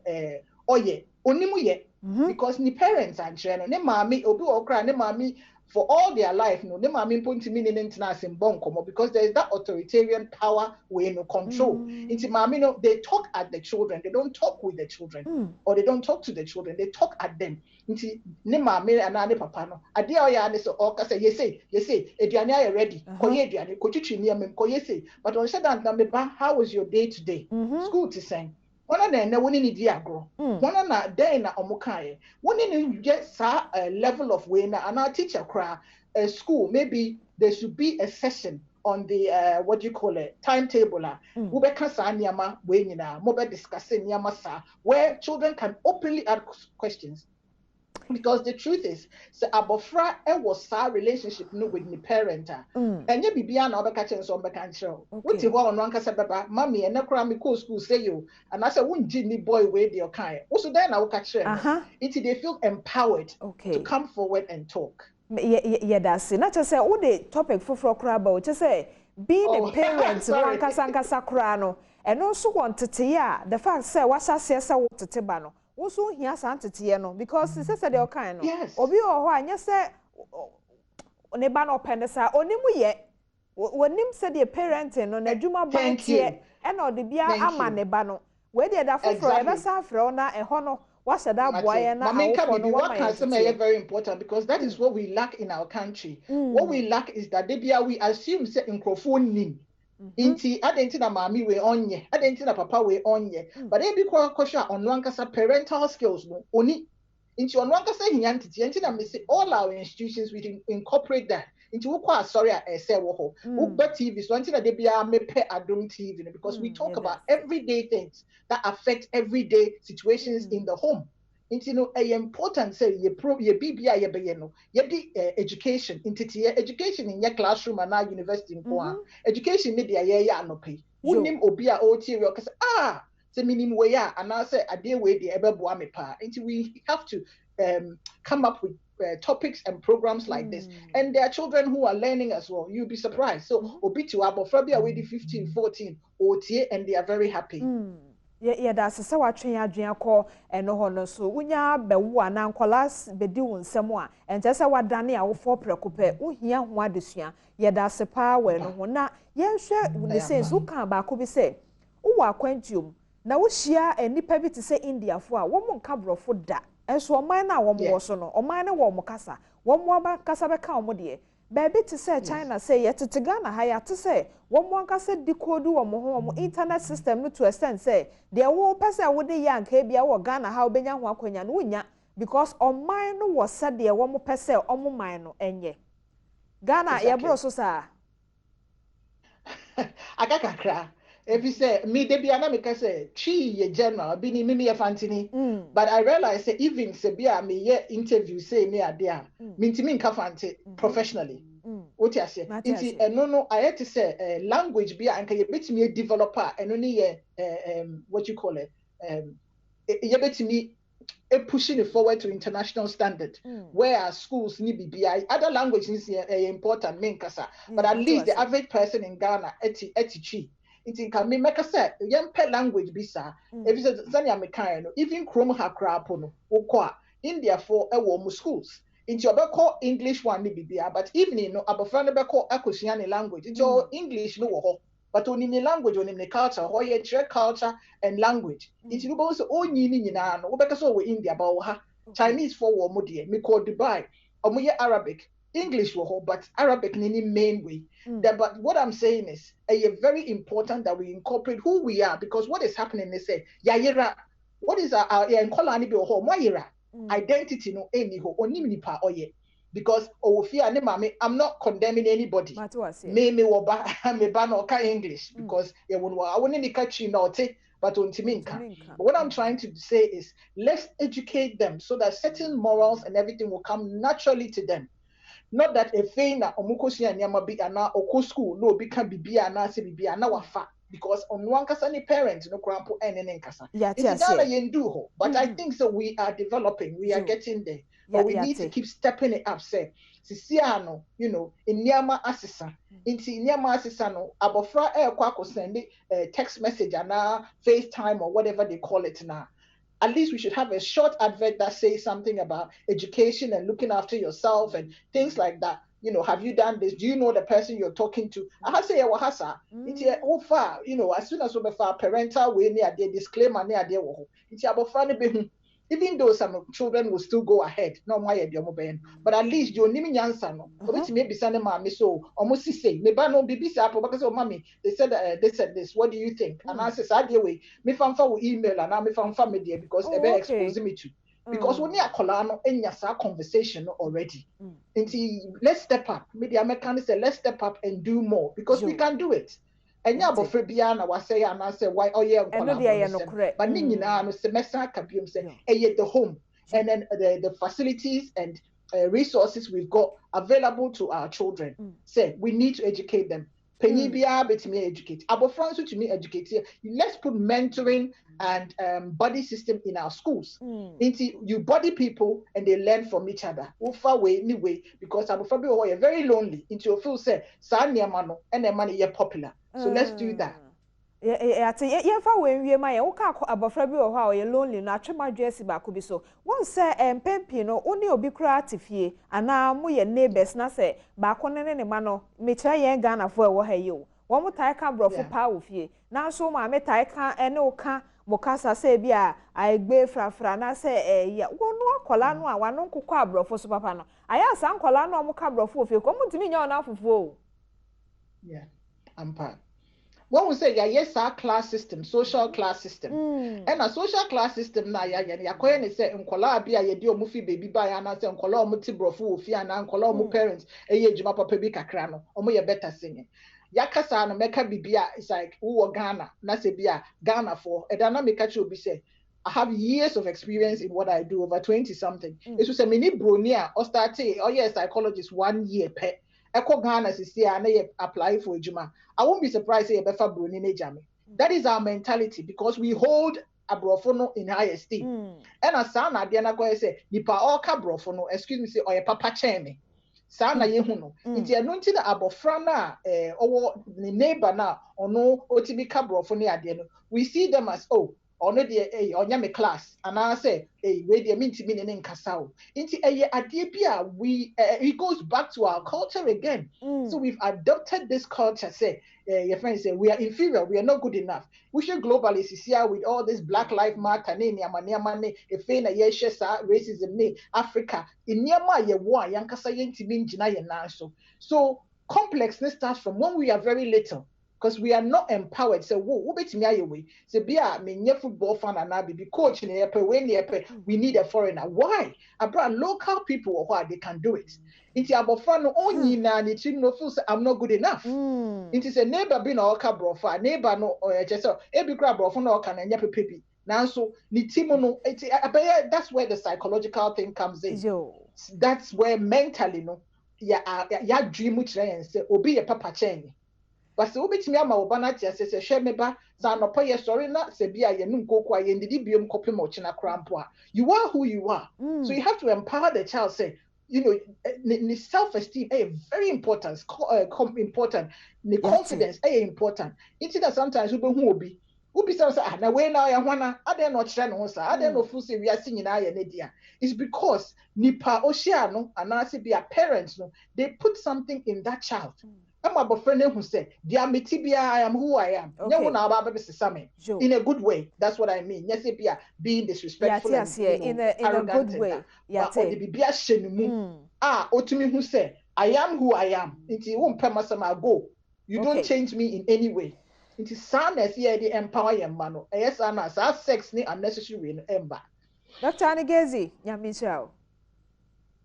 onimuye because ni parents and children ne mami obi okra ne mami for all their life no ne mami point me in international bonkomo because there is that authoritarian power we no control. Into mami no they talk at the children, they don't talk with the children or they don't talk to the children, they talk at them. Into ne mami and ne papa no ade oya ne so oka say yes eduane are ready koye eduane kochichi ni am koye but on said that na how was your day today school to sing one na woni ni di agro one na den na omukaye woni ni get sa level of way na and our teacher cry school maybe there should be a session on the what do you call it timetable we be kan sa niama we nyina mo be discuss niama sa where children can openly ask questions. Because the truth is, so abofra was our relationship with the parent. And you be an other catching some back and show. What you want on Ranka Mammy and Nakrami school say you, and I said, wouldn't Jimmy boy wait your kind? Also, then I'll catch them. They feel empowered to come forward and talk. Yeah, that's it. Not to say, all the topic for Crabo, to say, being a parent, Ranka Sakrano, and also want to hear the fact, say, what's I say, so to Tibano. Also here santity no because it says that they kind no obi o ho anya say ne ba no pendesa onimu ye wonim say the parent no na dwuma ban tie e na odi bia ama ne ba no we dey da foforo e be sa afro na e ho no what's that boy na what can say very important because that is what we lack in our country. What we lack is that we assume say microphone nim Inti adenti na mami we onye adenti na papa we onye but e bi kwasha on wankasa parental skills no oni inti on wankasa hiantiti enti na me say all our institutions we incorporate that into ukwa sorry say wo ho uba TV so enti na de bia me pe Adom TV because we talk about everyday things that affect everyday situations in the home. No important say ye BBI ye be no ye di education education in your classroom and now university in education media ye ya no pay unim obi a o tie we say say minim we ya and I say ade we dey ebeboa me pa we have to come up with topics and programs like this and there are children who are learning as well. You'll be surprised. So obi to abofra bia we di 15 14 o tie and they are very happy. Yeah, that's a watching a dream call and no honor so unya be one and colas be doing somewhere and just a what Danny our for preoccupy here one this year. Yeah, that's a power no na yeah share the sense who can back be say who are quantum now we share a nipa to say India for a woman cabro for that and so mine now one more so no or mine one more casa one more casa be calm dear. Baby to say China say yet to Ghana higher to say one more can say decode or more internet system to extend say there will pass a would the young KB or Ghana how Benya Wakonya Nunya because on mine was said there one more per se on mine and ye Ghana ya bro so sir I got cry. If you say me de biana me ka say chi ye general bi ni me fantini but I realize say even say bia me ye interview say me ade a me ntimi nka fante professionally what you say nti no I had to say language bia anka ye betimi developer eno ni ye what you call it ye betimi pushing it forward to international standard where schools need BBI other languages is important main kasa but at least the average person in Ghana eti it can be make a set young pet language bisa if it's Zania Mekano even Chrome Hakrapono or India for a warm schools into your call English one BBI but even no abafana call Akosiani language it's your English no but only the language on the culture or your culture and language it's also all yini no because over India about Chinese for war modi me call Dubai omuye Arabic, English wo but Arabic in any main way. But what I'm saying is, very important that we incorporate who we are, because what is happening is say, yayira, what is our identity no any ho onimipa oye. Because I'm not condemning anybody. Me woba me ba no ka English because I wouldn't catch you not but on Timinka. But what I'm trying to say is let's educate them so that certain morals and everything will come naturally to them. Not that a thing na omukosi anyama bi ana oko school no bi kan bibia na se bibia na wafa, because on one kasa ni parents no krampo enen kasa. It's Ghana yendu ho, but I think so we are developing, we are getting there. But we need to keep stepping it up, say. Sisiano, you know, in Nyama Assisa, into Nyama Assisano, Abofra Kwako send a text message and FaceTime or whatever they call it now. At least we should have a short advert that says something about education and looking after yourself and things like that. You know, have you done this? Do you know the person you're talking to? I say wahasa. It's far, you know, as soon as we have parental way near the disclaimer near the it's about even though some children will still go ahead, no my but at least you nimi nyansa no. But maybe sane mama so almost say me ba no bibi say because oh mommy they said this. What do you think? And I say say way me fanfa will email and now me fanfa me there because ebe expose me to. Because when you are no enya sa conversation already. Let's step up. Media Americans say let's step up and do more because we can do it. And ya bofre bia na wase ya na say why but ni nyina no semester kabium say the home and then the facilities and resources we've got available to our children. Say we need to educate them. Penny bia betimi educate. Abofra so to me educate. Let's put mentoring and body system in our schools. You body people and they learn from each other. Ufa way anyway because abofra bi are very lonely. Into you feel say sa niama no and the money ye popular. So let's do that. Yeah, for when we may abofra bi o you're lonely na twema dwesi ba ko bi so. One say pempi no oni obi creative fie ana mo ye neighbors na say ba ko ne ma no me kira ye Ghana fo e wo ha yi o. Wo mo tai ka brofo pa wo fie. Na so ma me tai ka ene o ka mokasa say bia aigbe frafra na say ya wo no akola no a wano nkokọ abrofo so papa no. Aya sa nkola no mo ka brofo fie ko mo ntimi nya ona afofo. Yeah. Ampa. When we say yes, our class system, social class system, and a social class system na ya koye ne say nkola bia ye di omufi baby ba ya na say nkola omu ti brofo ofi ana nkola omu parents eye ejuma papa bi kakra no omu ye better singing. Yakasa no meka bibia it's like who Ghana na say bia Ghana for e da na meka chi obi say I have years of experience in what I do, over 20 something. It was a mini bronia or started psychologist 1 year pet. Eko Ghana sisi ana ye apply for ejuma. I won't be surprised if befa broni ne jame. That is our mentality because we hold abrofono in high esteem. And as sana de na go say nipa oka brofono excuse me say oye papa cheme. Sana ye hu no. Nti eno nti na abofra na owo ne neighbor na ono otibi ka brofo ne ade no. We see them as ono de onya me class and I say we de minti mi ne nkasa o. Nti ade bia we it goes back to our culture again. So we've adopted this culture say your friends say we are inferior, we are not good enough. We should globally see here with all this Black Lives Matter ne niamane efe na ye shesa racism ne Africa in niama ye wo yankasa yentimi ngina ye nan so complexness starts from when we are very little. Because we are not empowered. So, so be a football fan and I be coach in the we need a foreigner. Why? I brought local people who they can do it. It's about fun only now. It's no I'm not good enough. It is a neighbor being a brofa, neighbor no just every crab brofa no can and yappy. Now so that's where the psychological thing comes in. That's where mentally no ya dream which and say obi a papa chain. But so bit me ama obana tia se hwe me ba sa no pa ye sorry na se bia ye nu nkoko aye ndidi biom kopem ochina krampo a you are who you are. So you have to empower the child say you know self-esteem is very important important the confidence is important. It's that sometimes we be hu obi say na we na ya hwana ade no kire no sa ade no fu se wi ase nyina ya ne dia. It's because nipa ohia no anase bia parents no they put something in that child. I'm a boyfriend who said, I am who I am. In a good way. That's what I mean. Yes, being disrespectful in a good way. otumi hu say I am who I am. Inti won pemasama go. You don't change me in any way. Inti sadness here the empower your man. Yes, ana sa sex ni unnecessary way no emba. Dr. Anigezi, nyamisha.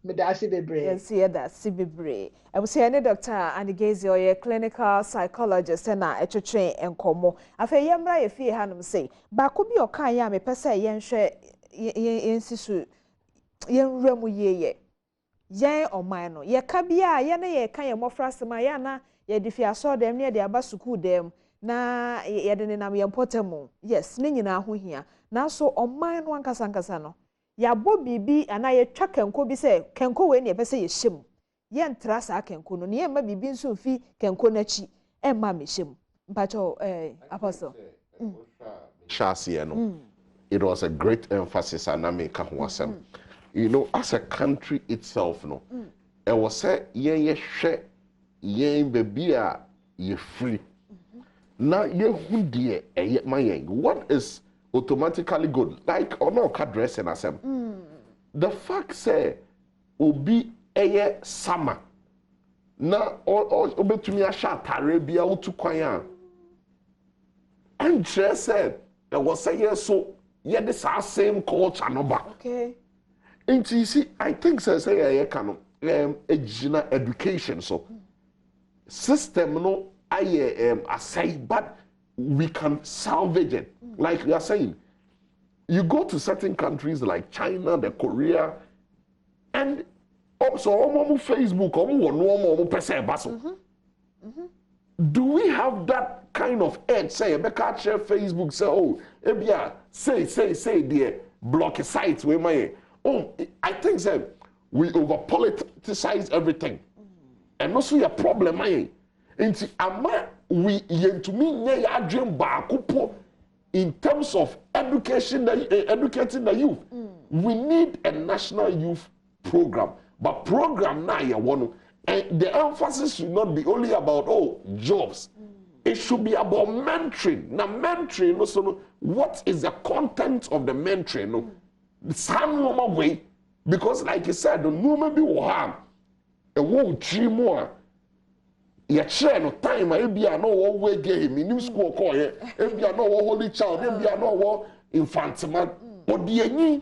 Me da si bebre. Yes, yeah, that's si bebre. I was saying Dr. Anigezi or a clinical psychologist and a train and como. Afe yemra ye fie hanum say, ba ko bi okan ya me pese yen hwe yen sisu yen ramu ye. Yen oman no ye ka bia ye na ye kan ye mofra sema ya na ye di fia so dem ne de aba school dem na ye de ne nam ye potemu. Yes, ne nyina ho hia. Na so oman no ankasa no ya bo bibi ana ye twa kenko bi se kenko we ne pese ye hyem. Ye ntra sa kenko no ne ye ma bibi nso fi kenko na chi e ma me hyem. Mpacho apostle. Shasi no. It was a great emphasis and I make a you know, as a country itself, no, it was say, ye share, ye baby, ye free. Now, ye hundie, ye my what is automatically good? Like, or no, cut dress and asem. The fact say, obi a summer. Now, or obe to me a shot, Arabia, to kwaya. And just said, there was a year so, yeah, this our same culture, no back. Okay. And you see, I think say education so system no I say, but we can salvage it. Like we are saying, you go to certain countries like China, the Korea, and also Facebook, do we have that kind of edge? Say, share Facebook, say, oh, say, dear, block a site where my. Oh, I think that we over politicize everything, and also your problem. We to me dream in terms of education, educating the youth. We need a national youth program, but program now you want, and the emphasis should not be only about jobs. It should be about mentoring. Now mentoring, also, what is the content of the mentoring? No? Some normal way, because like you said, the normal be harm. A won't tree more. You share no time, maybe I know what way game in new school call it, maybe I know what holy child, maybe I know what infant man, but the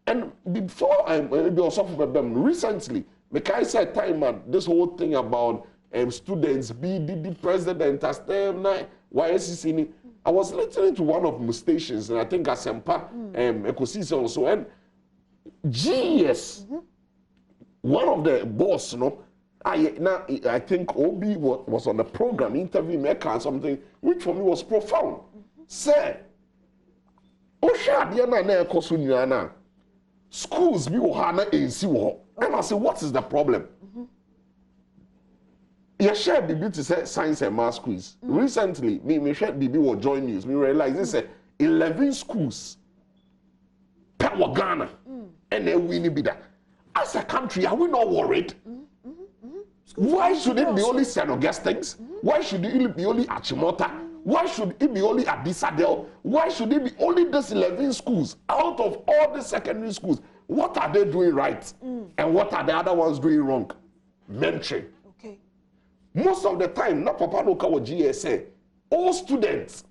and before I maybe also for them recently, because I said time man, this whole thing about students be the president as them now, why is he I was listening to one of my stations, and I think Asempa, Ecosystem also, and GS, one of the boss, I think Obi was on the program, interview maker or something, which for me was profound. Say, schools be ohana AC, and I say, what is the problem? You share BB to say science and math quiz. Recently, me share BB will join news. Me realize this 11 schools per Ghana, and then we need be that. As a country, are we not worried? Why should it be only St. Augustine's? Why should it be only Achimota? Why should it be only Adisadel? Why should it be only these 11 schools out of all the secondary schools? What are they doing right? And what are the other ones doing wrong? Mentoring. Most of the time, na papa no kawo GSA, all students,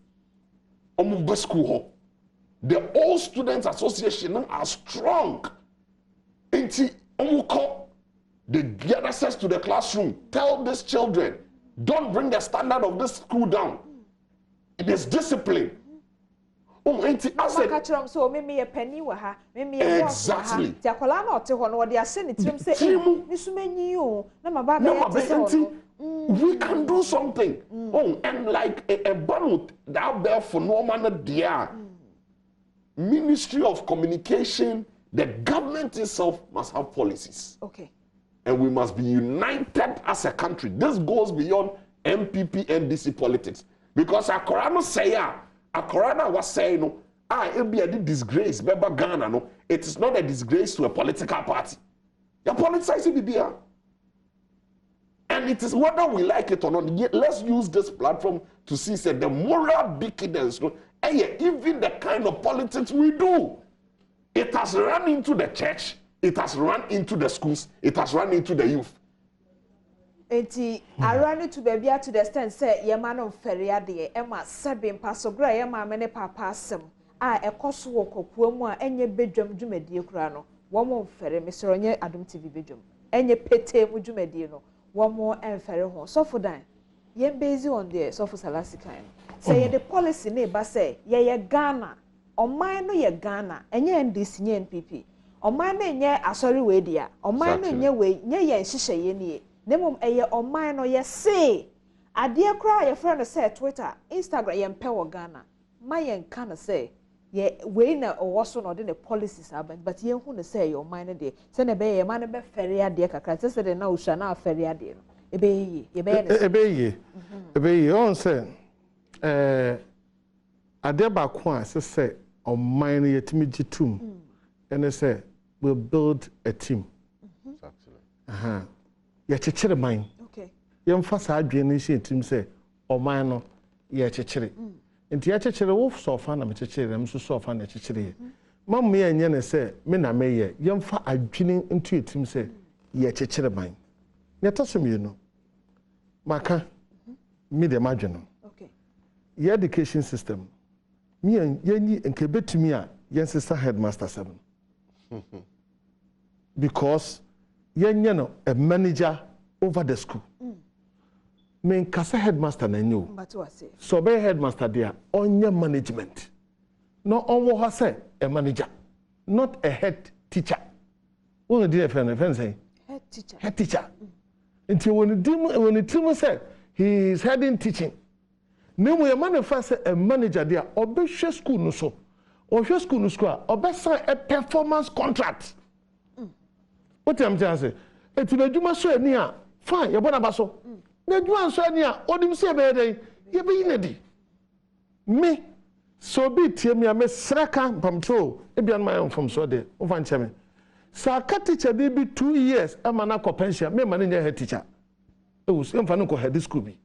school, the All Students Association are strong. They get access to the classroom. Tell these children, don't bring the standard of this school down. It is discipline. So maybe a penny wa ha, maybe exactly. We can do something. And like a banut out there for normal dear. Ministry of Communication, the government itself must have policies. Okay. And we must be united as a country. This goes beyond MPP and DC politics. Because Akorano say, Akorana was saying, no, it be a disgrace, Beba Ghana, no. It is not a disgrace to a political party. You're politicizing BBR. And it is whether we like it or not, yet let's use this platform to see say, the moral decadence, no, and even the kind of politics we do. It has run into the church, it has run into the schools, it has run into the youth. Enti arani to baby to the extent say ye man on feria de e ma sebe mpasogra ye ma me ne papa asem a ekoso wo kopuo mu a enye bedwam dwumadie kura no wo mo fere mesoro nye Adom TV bedwam enye pete mu dwumadie no wo mo enfere ho so for dan ye based on the so for salasikan say the policy ne ba say ye Ghana oman no ye Ghana enye NDC nye NPP oman no nye asori we dia oman no nye we nye ye nhihye ye nie nemum eye oman no ye say ade kra ye friend say Twitter Instagram ye mpe wo Ghana ma ye nka no say ye we na owoso no de the policies but ye hu no say your oman no de say na be ye man be fere ade kakra say de na usha na fere ade no ebe on say ade ba ko a say oman no yetimi gitum and say we'll build a team. Exactly. Ye chechere man. Okay. Ye mfa sa adwene hye team say oman no ye chechere. Nti ye chechere wo so fa na me chechere am so fa na chechere ye. Mam me enye ne say me na me ye mfa adwene into team say ye chechere man. Ne tosom ye no. Maka me de madwene. Okay. Ye education system. Me yenyi nke betumi a yen sister headmaster 7. Because yenye no a manager over the school. Me nkasa headmaster na nyo. So be headmaster there on your management. No on what say a manager, not a head teacher. What do friend say? Head teacher. Head teacher. Until when the team said he is heading teaching. No we manifest a manager there or be school no so. Or school no school or be sign a performance contract. What am I saying? Eti na djuma so ani a fine ye bona ba so. Na djuma so ani a odim se be dey ye be yinedi. Me so be tie me me sraka pamtro e bia my own from so dey. O fan cheme. Sa ka teacher dey be 2 years ama na ko pension me man nya head teacher. E wo se mfa no ko head school bi.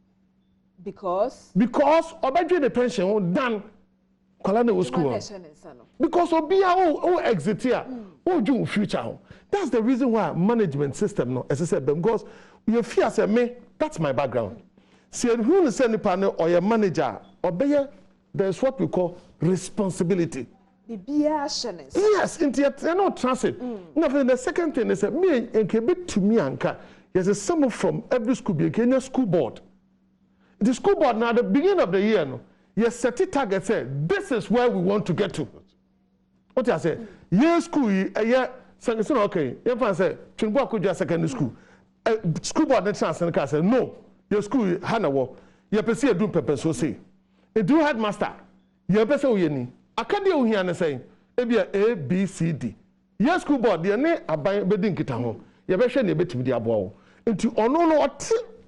Because obedwe the pension done kwala na school. Because obia o exit here. O do future. That's the reason why management system no as I said because you fear say me that's my background. See who is any panel or your manager obey there's what we call responsibility. Yes, into no transit. Nothing. The second thing is that me and keep to me anka. There's a someone from every school be Kenya school board. The school board now at the beginning of the year no, you set a target say this is where we want to get to. What I say? Yes, school year. So okay, if I say Chunbo could just secondary school. School board net chance and say no, your school Hanawo, you perceive a doom pepper so say. A do headmaster, you person yeni. Akadio here and saying A B C D. Your school board, the name about bedding kitamo. You better share a bit with the abo. Into no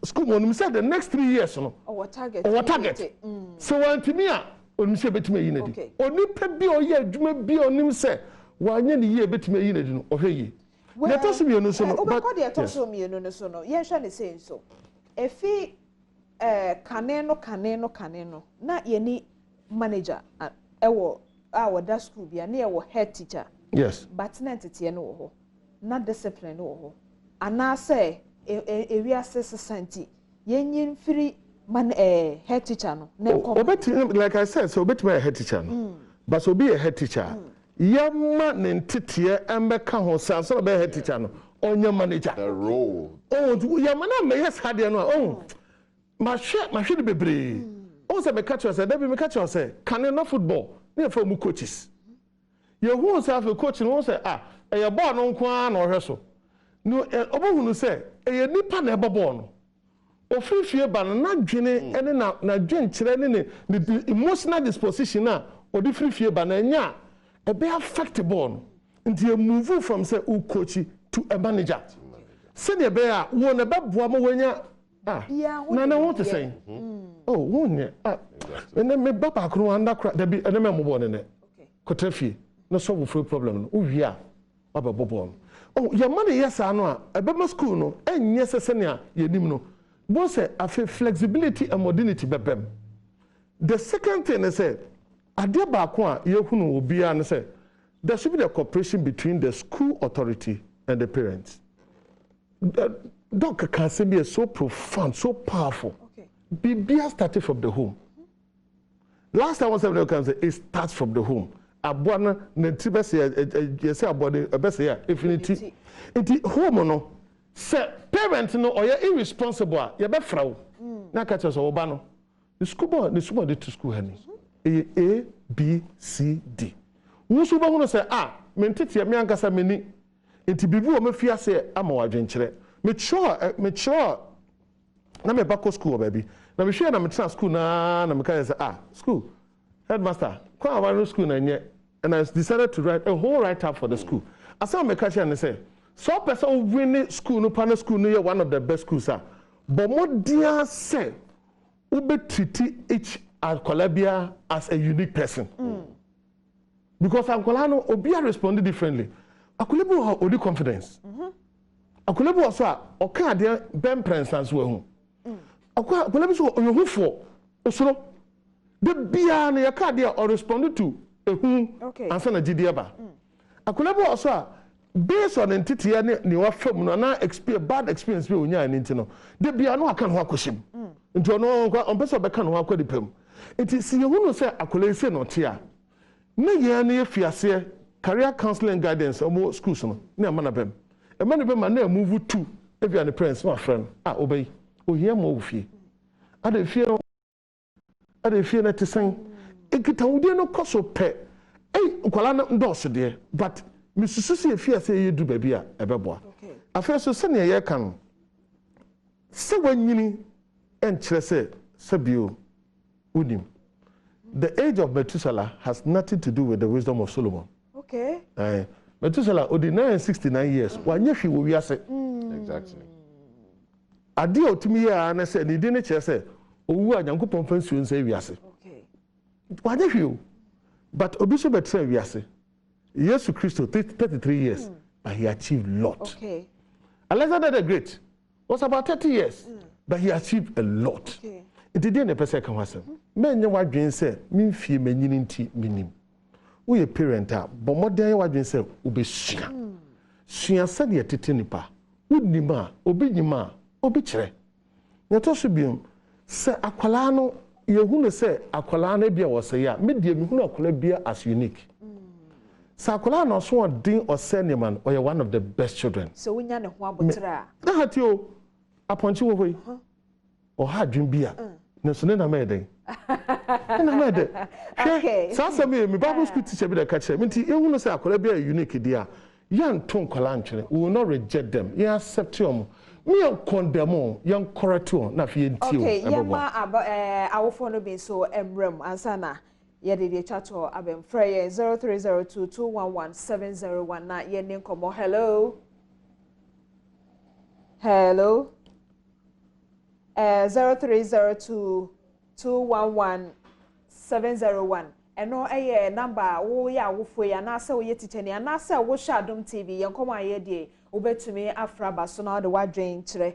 school money said the next 3 years no. Or target. So when to me on say bet me yinedi. Oni pe bi o ye adwuma bi onim say wanye ne ye betime yi na di no ohwe yi na to so mi no so no but the to so mi no so no ye hwa ne say so efi kane no na ye ni manager ewo that school bia na ye wo head teacher yes but na tete no wo ho na discipline no wo ho ana say area assistant ye nyin free man head teacher no na like I said so betime a head teacher no but so be a head teacher Yama nentitiye embeka ho sanso be head teacher no onye manager the role yama na me yes hade no ma hwe de bebre se me catch us dey me catch us can no football na fa mu coaches ye hu se afa coach no se e ball no nko a na ohwe so no obohunu se e nipa na e ball no ofifie ba na dwene ene na dwen kire ne emotional disposition na odi frifie ba na nya a be affectable into a move from say coach to a manager. Senior bear won a Badwam wenya na what to say. Oh, one and then me baba kru anda kra there be enema mo born in it. Kotefi no solve for problem no wia baba bobo. Oh, your money yes ano a be school no enye sesenia yenim no. Bo say afi flexibility and modernity bebem. The second thing is say ade ba ko a ye hunu obi an say there should be the cooperation between the school authority and the parents. Dr. Kansebi is so profound, so powerful. Okay. BBA started from the home. Last time I was saying it starts from the home. Abuana nentibese you say abode ebese ya infinity. Enti home no say parent no or you irresponsible you be fra wo. Na ka che so wo ba no. The school board to school hani. A B C D. Wo so ba hu say me ntete me ankasa meni. Enti bibi wo mafia say ama wadwenkyere. Me sure na me back school baby. Na me hwe na me tra school na me ka say school headmaster come around school na nye. And I decided to write a whole write-up for the school. I saw my catcher and I say, so person win school no panel school no one of the best schools sir. But more dear say, ube treat each Alcolabia as a unique person. Because Alcolano obia responded differently. Alcolabo have only confidence. Alcolabo also okay there ben presence we hu. Alcolabo so you for osoro the bia na yaka there or responded to okay. Answer na GDaba. Akulebo also based on entity ni wa fam no na experience bad experience we onya ni ntino. De bia no aka no akoshim. Nti no on person be kan no akodi pam. Enti si ye hunu say akole se no te a. Na ye na ye fiase career counseling guidance omo schools no. Na ma na bem. E ma na bem na move to e bia ne parents my friend. Obey. Ohia mo ofie. Ada fie na tesen. Ekitawude no koso pe nkwala no ndose de but misusu efia se ye du baby a ebeboa afa so se ne ye kan se wanyini enkyere se bio unim the age of Methuselah has nothing to do with the wisdom of Solomon. Okay. Methuselah odi 969 years wanye hwe wo wiase. Exactly. Ade otumi ya na se ne di ne kyere se owu a Nyankopon fansuo nsa wiase. Wanye hwe but Obiso betre wiase. Jesus Christ 33 years but he achieved a lot. Okay. Alexander the Great was about 30 years but he achieved a lot. Okay. It didn't a person can wasem. Men you wadwen say memfie manyini nti minim. Wo ye parent a but modern wadwen say obesua. Sua se de tete nipa. Wonima obi nyima obi kire. Nyato biom se akwala no yehunu say akwala na bia wose ya medie mehunu akwala bia as unique. Sa akwala no so odin oseniman or one of the best children. So wonya ne ho abotra. Na hati o aponchi wo hoi. O ha dwen bia. Na so ne na meden. Na meden. Okay. Sa me Bible school teacher bi da ka kire. Menti yehunu say akwala bia unique dia. Yan ton kwala ntwere. We will not reject them. You accept them. Me condemn yan correct na fi enti o. Okay, yama awofo no be so emrem ansana ye de chato abem frey 0302211701 na ye nin komo. Hello 0302211701 eno eye number wo ya awofo ya na se wo ye titani na se wo hwa Adom TV ye komo aye de obetumi afraba so na de wadwen kire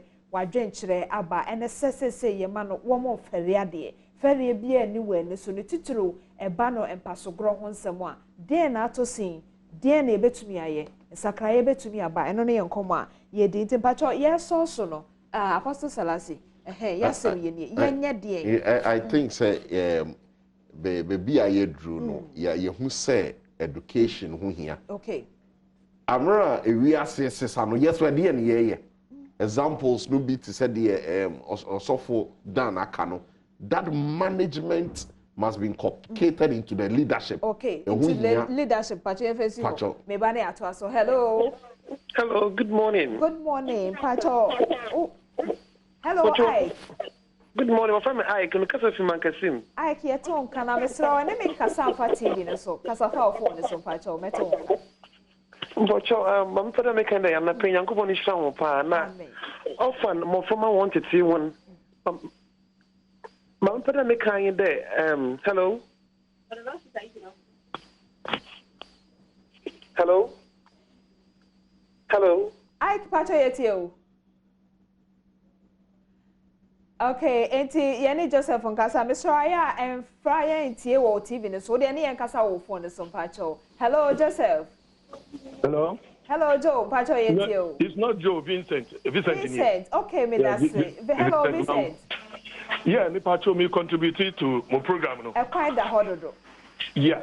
aba ene sesese ye ma no wo mo fere ade fere bia ni wani so ne titiro eba no empasogro ho nsem a den na atosin den na ebetumi aye sakraye ebetumi aba eno ne ye nkomo a ye di ntimpacho ye so no Apostle Salasi yasem ye ni ye nya de I think say be aye dru no ye hu say education ho hia. Okay. Amra ewiase sesano yes we dey na ye examples no be to say the osofo dan aka no that management must be inculcated into the leadership. Okay, into the leadership Pacho Afisem me ba na ato so. Hello, good morning. Good morning Pacho. Hello, hi. Good morning, my friend. I can kasa fi mankasim. I ki eton kana mesra na me kasa fa TV no so kasa fa phone so Pacho meton. Bocho, I'm for the making day. I'm not paying Uncle Bonnie Strong. Often, more from I wanted to see one. Mom, for the making day. Hello. Hello. I Pacho yet you. Okay, enti yeni Joseph nkasa Mr. and Friday ntie wo TV ne so de ne nkasa wo phone so mpacho. Hello Joseph. Hello. Hello Joe, mpacho yeti o. It's not Joe, Vincent. Vincent. Okay, me that's it. Hello Vincent. Yeah, me pacho me contributed to my program no. E quite the hododo. Yeah.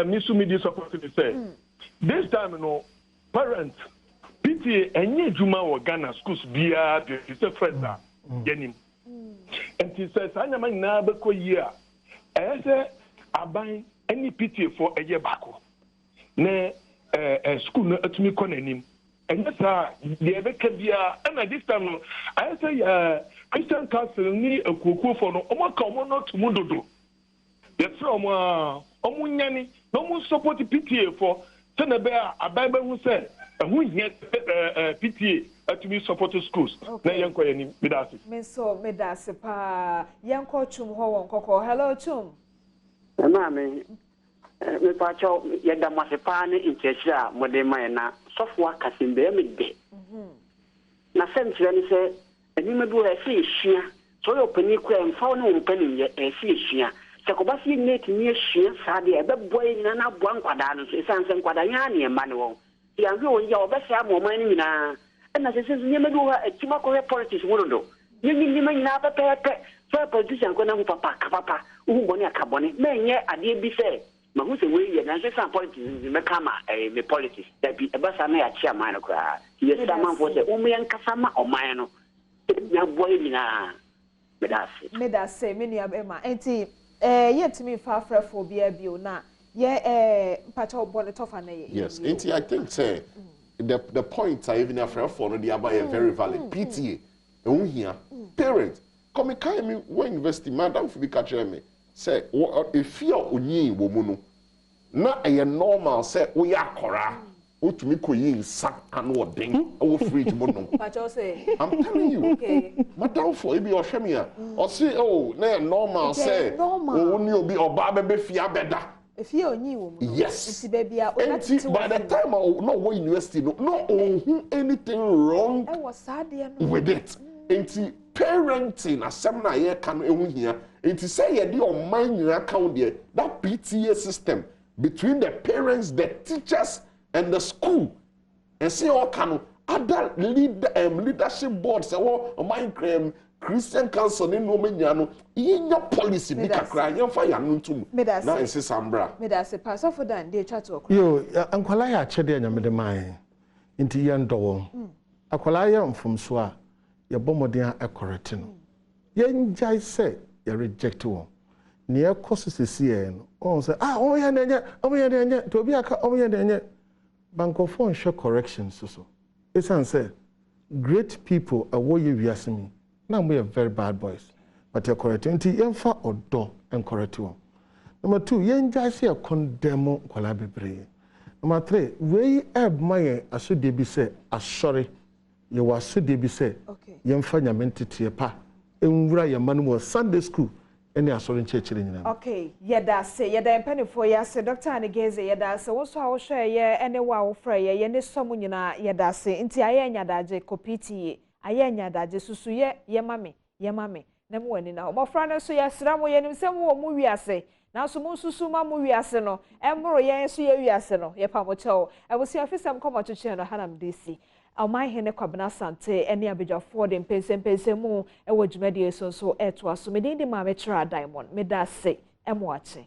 Misu media support to say. This time no parents PTA enye juma wo Ghana schools bia de se friends a yenim. And he says anyama na be ko yi a say aban any PTA for a year back. Ne school no atumi ko nanim. And yes, the Rebecca Bia, and this time I say Christian Council ni a kuku for no Omaka to Mundodo. Yes, Omunyani, no more support the PTA for Senabea, a Bible who said, and who yet PTA to be supported schools. Na yanko yani medasi. Meso medasi pa yanko chum ho koko. Hello chum. Mami, me pacho yada masepane intesha modema na software kasimbe me na sentre ni se eni me bu esi ehia so yo pani kwa mfa no mpani ye esi ehia se ko basi net ni ehia sade e beboy ni na boa nkwada no so sanse nkwada nya na e ma ne won ya nwe won ya obesi amoma ni na na se ni me du etima ko politics wono ni me nyina pepepe so politician ko na hu papa uhuboni akaboni menye ade bi se mahu se we ye na se san politics me kama me politics that be e basa na ya chairman ko ye sama fo se umu yan kasama oman no na boy nyina medase me nua be ma enti yetimi fa frefo bia bio na ye pacha obone tofa na ye. Yes, enti I think say the points are even after for no they are very valid. PTA here parents come kai me when university madam fi ka kire me say if you onyin wo mu no na e normal say we akora otumi koyi nsa anu odin wo fridge mo no pacha say I'm telling you. Okay, madam for e bi o hwe me a o say oh na normal say o ni obi oba bebe fia beda if you onyin wo mu. Yes, by the time I no university no anything wrong with it. Enti parenting asem na ye kan ehun hia enti say ye dey on mind nyina count there that PTA system between the parents, the teachers and the school and say all can other leadership boards on mind Christian Council in no menya no in your policy bi kakra yan fa ya no ntum na ense sambra me da se pass off dan dey chat okwa yo ankwala ya chede anya me de man enti ye ndo akwala ya mfumso a ye bomoden a correct no ye njai say ye reject wo ne ye kosesesi ye no on say omo ye nenye to bi aka omo ye nenye bankophone show corrections so esan say great people awo ye wiasemi now we are very bad boys but you're correct nti yemfa odo and correct one. Number 2 yenja say condemn kwala bebre. Number 3 we eb my asode bi say asori ye wasode bi say yemfa nyamentetie pa enwura ye manu Sunday school any asori nchechire nyina. Okay, yeda say yeda mpanifo ya say Dr. Anigeze yeda say wo so a wo hwe ye ene wa wo fra ye ne som nyina yeda say nti aye nyadaje kopiti aye nyadaje susu ye mame na mo wani na obofra ne so ye sra mo ye nim se mo mu wiase na so mo susu ma mo wiase no emro ye so ye wiase no ye pa mo chewo e wo si Afisem komo cheche no hanam desi amai hene kwabena sante ene abejafo de mpensem mu e wo dwumade so eto aso me din di ma me kira diamond me da se emo ache